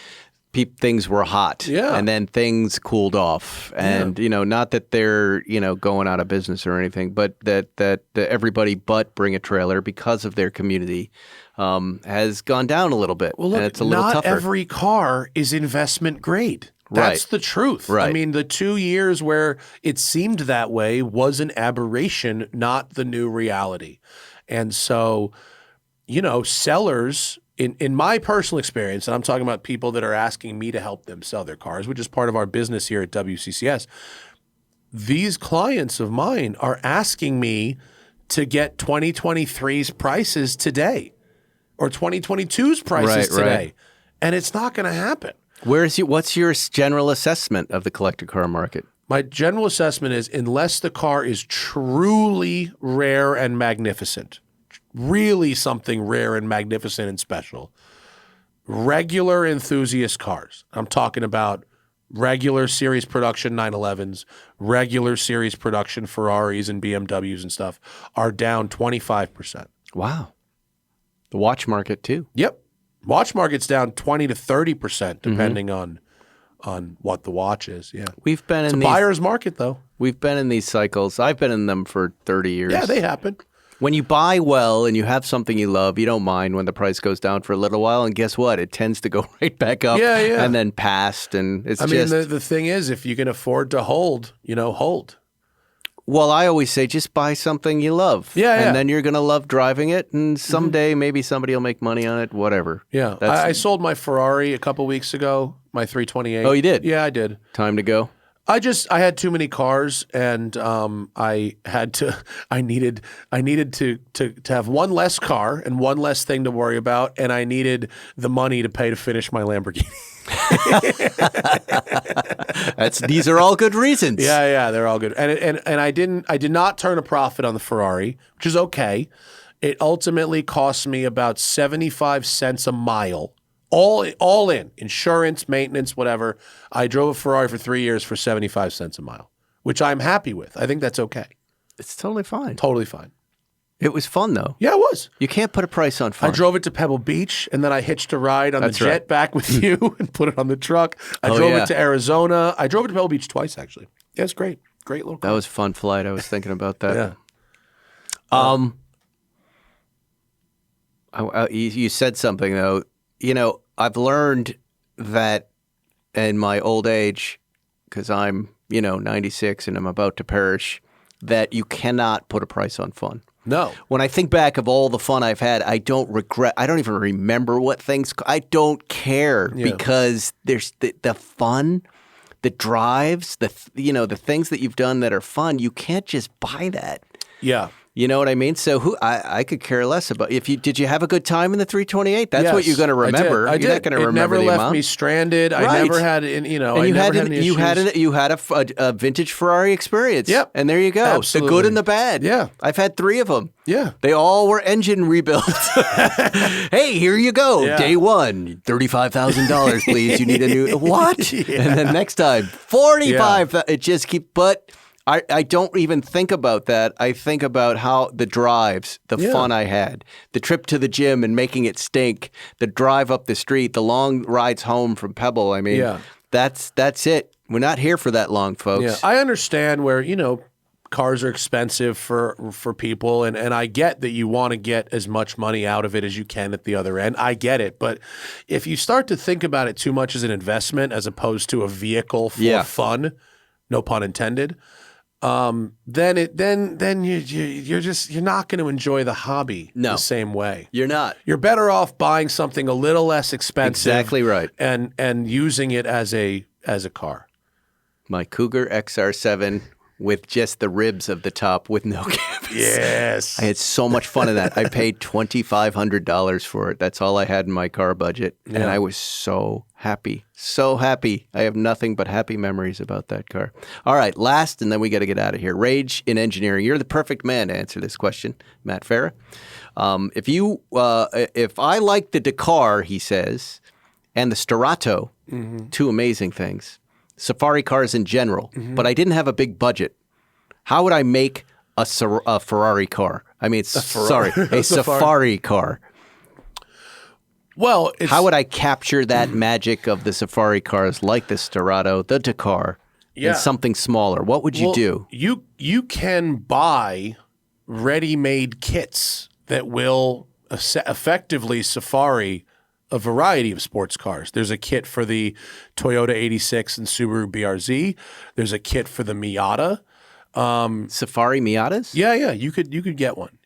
things were hot. Yeah. And then things cooled off. And, not that they're, going out of business or anything, but that everybody but Bring a Trailer, because of their community, has gone down a little bit. Well, look, and it's a little not tougher. every car is investment grade. That's Right. the truth. Right. I mean, the 2 years where it seemed that way was an aberration, not the new reality. And so, sellers, in my personal experience, and I'm talking about people that are asking me to help them sell their cars, which is part of our business here at WCCS, these clients of mine are asking me to get 2023's prices today or 2022's prices today. Right. And it's not going to happen. What's your general assessment of the collector car market? My general assessment is unless the car is truly rare and magnificent, really something rare and magnificent and special, regular enthusiast cars, I'm talking about regular series production 911s, regular series production Ferraris and BMWs and stuff, are down 25%. Wow. The watch market too. Yep. Watch market's down 20 to 30% depending on what the watch is. Yeah. We've been It's in a buyer's market though. We've been in these cycles. I've been in them for 30 years. Yeah, they happen. When you buy well and you have something you love, you don't mind when the price goes down for a little while. And guess what? It tends to go right back up and then past. And it's I mean, the thing is, if you can afford to hold, hold. Well, I always say just buy something you love. Yeah. And then you're going to love driving it. And someday maybe somebody will make money on it, whatever. Yeah. I sold my Ferrari a couple weeks ago, my 328. Oh, you did? Yeah, I did. Time to go? I had too many cars, and I needed to have one less car and one less thing to worry about, and I needed the money to pay to finish my Lamborghini. These are all good reasons. Yeah, they're all good. And I did not turn a profit on the Ferrari, which is okay. It ultimately cost me about 75 cents a mile. All in, insurance, maintenance, whatever. I drove a Ferrari for 3 years for 75 cents a mile, which I'm happy with. I think that's okay. It's totally fine. Totally fine. It was fun, though. Yeah, it was. You can't put a price on fun. I drove it to Pebble Beach, and then I hitched a ride on the jet back with you and put it on the truck. I drove it to Arizona. I drove it to Pebble Beach twice, actually. Yeah, it's great. Great little car. That was a fun flight. I was thinking about that. Yeah. You said something, though. I've learned that in my old age, because I'm, 96 and I'm about to perish, that you cannot put a price on fun. No. When I think back of all the fun I've had, I don't even remember what things, I don't care because there's the fun, the drives, the things that you've done that are fun. You can't just buy that. Yeah. You know what I mean? So I could care less about did you have a good time in the 328? That's what you're going to remember. I did. You're not going to remember the amount. It never left amount. me stranded. Right. I never had and you had a vintage Ferrari experience. Yep. And there you go. Absolutely. The good and the bad. Yeah. I've had 3 of them. Yeah. They all were engine rebuilds. Hey, here you go. Yeah. Day 1, $35,000, please. You need a new what? Yeah. And then next time, $45,000. It just but I don't even think about that. I think about how the drives, the fun I had, the trip to the gym and making it stink, the drive up the street, the long rides home from Pebble. I mean, that's it. We're not here for that long, folks. Yeah. I understand where, cars are expensive for people, and I get that you want to get as much money out of it as you can at the other end. I get it. But if you start to think about it too much as an investment as opposed to a vehicle for fun, no pun intended, then you're not going to enjoy the hobby the same way. You're not. You're better off buying something a little less expensive. Exactly right. And using it as a car. My Cougar XR7 with just the ribs of the top with no canvas. Yes. I had so much fun in that. I paid $2,500 for it. That's all I had in my car budget. Yeah. And I was so happy. So happy. I have nothing but happy memories about that car. All right, last, and then we got to get out of here. Rage in engineering. You're the perfect man to answer this question, Matt Farah. If I like the Dakar, he says, and the Starato, 2 amazing things, safari cars in general, but I didn't have a big budget, how would I make a Ferrari car? I mean, a safari car. Well, how would I capture that magic of the safari cars like the Starato, the Dakar, and something smaller? What would you do? You can buy ready-made kits that will effectively safari a variety of sports cars. There's a kit for the Toyota 86 and Subaru BRZ. There's a kit for the Miata. Safari Miatas? Yeah. You could get one.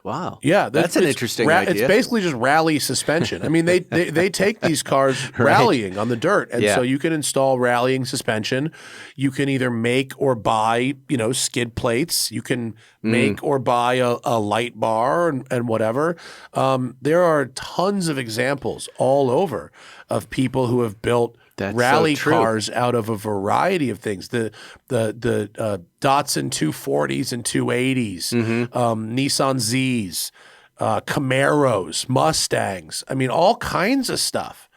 Wow. Yeah, that's an it's interesting idea. It's basically just rally suspension. I mean, they take these cars rallying on the dirt, and so you can install rallying suspension. You can either make or buy, skid plates. You can make or buy a light bar and whatever. There are tons of examples all over of people who have built rally cars out of a variety of things. The Datsun 240s and 280s, Nissan Zs, Camaros, Mustangs. I mean, all kinds of stuff.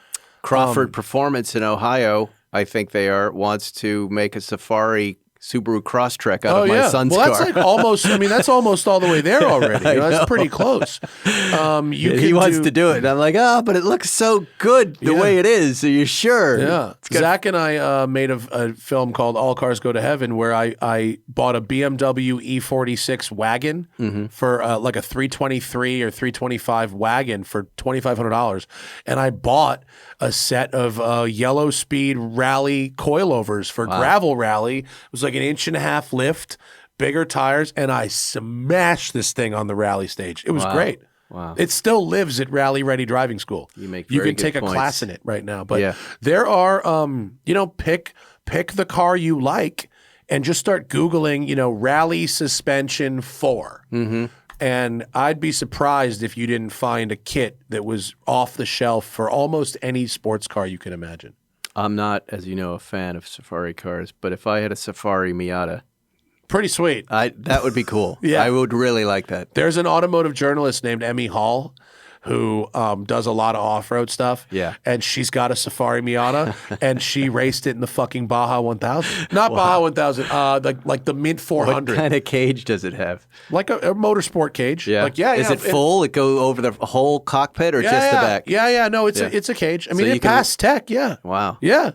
Crawford Performance in Ohio, I think they wants to make a Safari Subaru Crosstrek out of my son's car. Well, that's like almost. I mean, that's almost all the way there already. That's pretty close. He wants to do it, and I'm like, but it looks so good the way it is. So you're sure? Yeah. Zach and I made a film called All Cars Go to Heaven, where I bought a BMW E46 wagon for like a 323 or 325 wagon for $2,500, and I bought a set of yellow speed rally coilovers for gravel rally. It was like an 1.5 inch lift, bigger tires, and I smashed this thing on the rally stage. It was great. Wow. It still lives at Rally Ready Driving School. You can take a class in it right now. But there are, pick the car you like and just start Googling, rally suspension 4. And I'd be surprised if you didn't find a kit that was off the shelf for almost any sports car you can imagine. I'm not, as you know, a fan of Safari cars, but if I had a Safari Miata, pretty sweet. That would be cool. Yeah. I would really like that. There's an automotive journalist named Emmy Hall who does a lot of off-road stuff. Yeah. And she's got a Safari Miata, and she raced it in the fucking Baja 1000. Not Baja 1000, like the Mint 400. What kind of cage does it have? Like a motorsport cage. Yeah. Like, Is it full? It go over the whole cockpit or just the back? Yeah. No, it's a cage. I mean, it passed tech. Yeah. Wow. Yeah.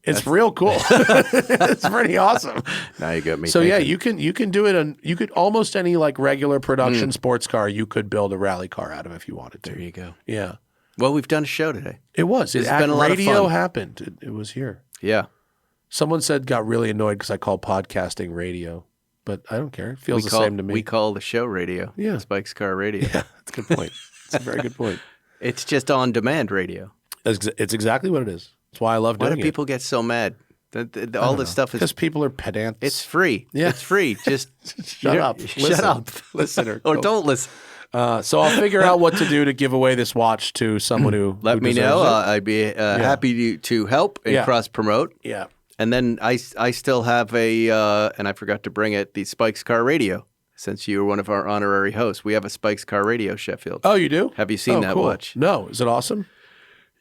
It's real cool. It's pretty awesome. Now you got me. So thinking. you can do it on almost any like regular production sports car. You could build a rally car out of if you wanted to. There you go. Yeah. Well, we've done a show today. It was. It's been a lot of radio fun. happened. It was here. Yeah. Got really annoyed because I call podcasting radio, but I don't care. It feels the same to me. We call the show radio. Yeah. Spike's Car Radio. Yeah, that's a good point. It's a very good point. It's just on demand radio. It's exactly what it is. That's why I love doing it. Why do people get so mad? All this stuff is because people are pedants. It's free. Yeah. It's free. Just shut up. Shut up, listener. or don't listen. So I'll figure out what to do to give away this watch to someone who let me know. It. I'd be happy to help and cross promote. Yeah. And then I still have and I forgot to bring it, the Spike's Car Radio. Since you were one of our honorary hosts, we have a Spike's Car Radio, Sheffield. Oh, you do? Have you seen that cool. watch? No. Is it awesome?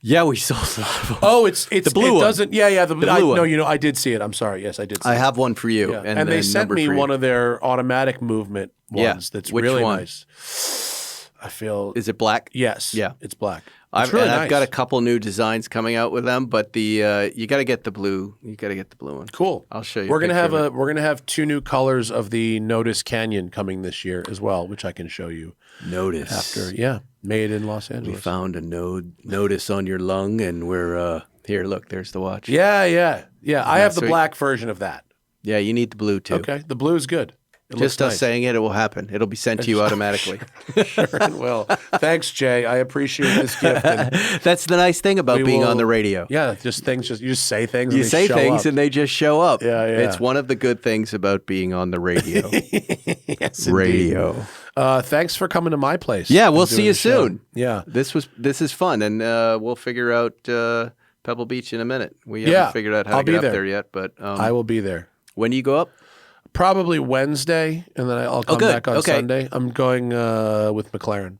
Yeah, we sold a lot of them. Oh, it's the blue one. Doesn't. Yeah. The blue one. No, I did see it. I'm sorry. Yes, I did. I have one for you. Yeah. And they sent me one of their automatic movement ones. That's Which really one? Nice. I feel. Is it black? Yes. Yeah, it's black. I've nice. got a couple new designs coming out with them, but you got to get the blue. You got to get the blue one. Cool. I'll show you. We're gonna have 2 new colors of the Notice Canyon coming this year as well, which I can show you. Notice after made in Los Angeles. We found a notice on your lung, and we're here. Look, there's the watch. Yeah. I have the black version of that. Yeah, you need the blue too. Okay, the blue is good. Just us saying it will happen. It'll be sent to you automatically. Sure it will. Thanks, Jay. I appreciate this gift. And that's the nice thing about being on the radio. Yeah, you just say things. You say things and they just show up. Yeah. It's one of the good things about being on the radio. Yes, radio. Thanks for coming to my place. Yeah, we'll see you soon. Yeah, this is fun, and we'll figure out Pebble Beach in a minute. We haven't figured out how to get up there yet, but I will be there. When do you go up? Probably Wednesday, and then I'll come back on Sunday. I'm going with McLaren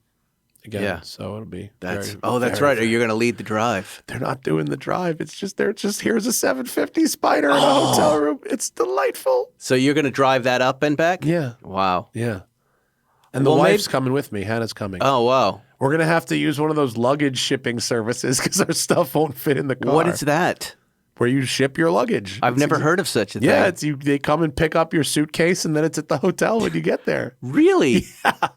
again, so it'll be. That's right. You're going to lead the drive. They're not doing the drive. It's just here's a 750 Spider in a hotel room. It's delightful. So you're going to drive that up and back? Yeah. Wow. Yeah. And the wife's coming with me. Hannah's coming. Oh wow. We're going to have to use one of those luggage shipping services because our stuff won't fit in the car. What is that? Where you ship your luggage. I've never heard of such a thing. Yeah, they come and pick up your suitcase, and then it's at the hotel when you get there. Really? Yeah.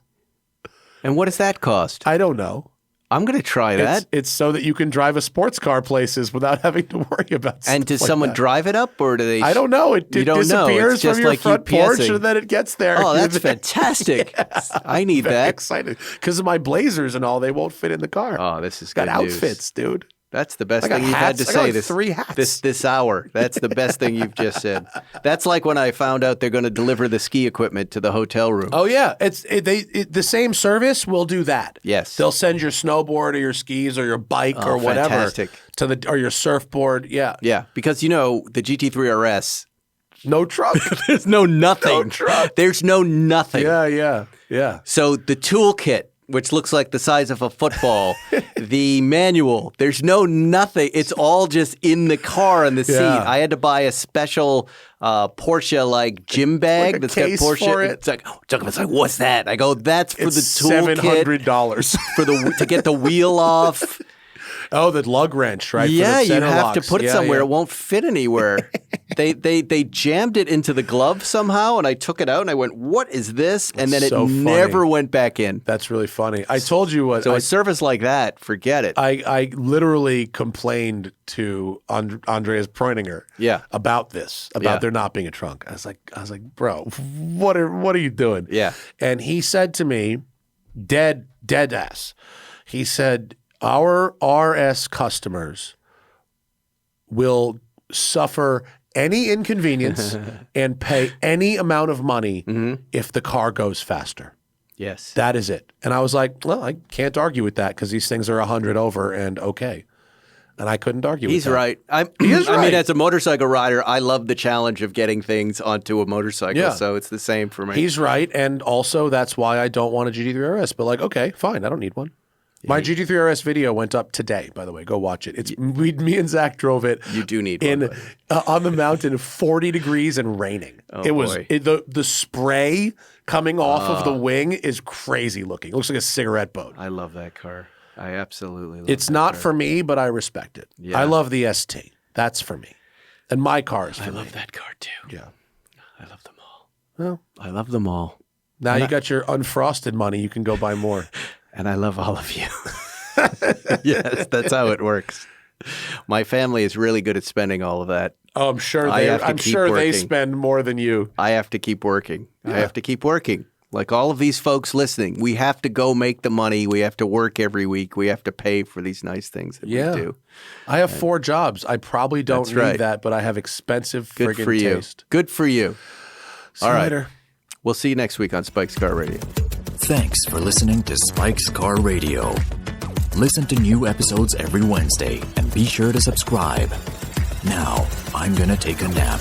And what does that cost? I don't know. I'm going to try that. It's so that you can drive a sports car places without having to worry about stuff. And does like someone that. drive it up, or do they? I don't know. It You don't know. disappears It's just from your like front UPSing. porch and then it gets there. Oh, that's fantastic. I need Very that. excited. Because of my blazers and all, they won't fit in the car. Oh, this is Got good news. outfits, dude. That's the best I got thing you've had hats. to I got say like this 3 hats. this hour. That's the best thing you've just said. That's like when I found out they're going to deliver the ski equipment to the hotel room. Oh yeah, the same service will do that. Yes. They'll send your snowboard or your skis or your bike or whatever fantastic. to or your surfboard. Yeah. Yeah, because the GT3 RS, No truck. there's no nothing. No truck. There's no nothing. Yeah. So the toolkit, which looks like the size of a football, the manual, there's no nothing. It's all just in the car on the seat. Yeah. I had to buy a special Porsche like gym bag Like a that's case got Porsche. for it. It's like, what's that? I go, that's for It's the toolkit $700. for to get the wheel off. Oh, the lug wrench, right? Yeah, for the you center have locks. to put it Yeah, somewhere. yeah. It won't fit anywhere. They jammed it into the glove somehow, and I took it out and I went, "What is this?" And then so it funny. never went back in. That's really funny. I told you what. So a service like that, forget it. I literally complained to Andreas Preuninger about this, about there not being a trunk. I was like, bro, what are you doing? Yeah. And he said to me, dead ass, he said, our RS customers will suffer any inconvenience and pay any amount of money if the car goes faster. Yes. That is it. And I was like, well, I can't argue with that because these things are 100 over and okay. And I couldn't argue with that. He's right. He is right. I mean, as a motorcycle rider, I love the challenge of getting things onto a motorcycle. Yeah. So it's the same for me. He's right. And also, that's why I don't want a GT3 RS. But like, okay, fine. I don't need one. My GT3 RS video went up today, by the way. Go watch it. It's me and Zach drove it. You do need in one. On the mountain, 40 degrees and raining. It was boy. the spray coming off of the wing is crazy looking. It looks like a cigarette boat. I love that car. I absolutely love It's that not car. for me, but I respect it. Yeah. I love the ST. That's for me. And my car is for me. I love that car too. Yeah. I love them all. Well, I love them all. now you got your unfrosted money. You can go buy more. And I love all of you. Yes, that's how it works. My family is really good at spending all of that. Oh, I'm sure I have to I'm keep sure they working. spend more than you. I have to keep working. I have to keep working. Like all of these folks listening, we have to go make the money. We have to work every week. We have to pay for these nice things that we do. I have 4 jobs. I probably don't That's need right. that, but I have expensive Good friggin' for you. taste. Good for you. See All you right. later. We'll see you next week on Spike's Car Radio. Thanks for listening to Spike's Car Radio. Listen to new episodes every Wednesday and be sure to subscribe. Now, I'm gonna take a nap.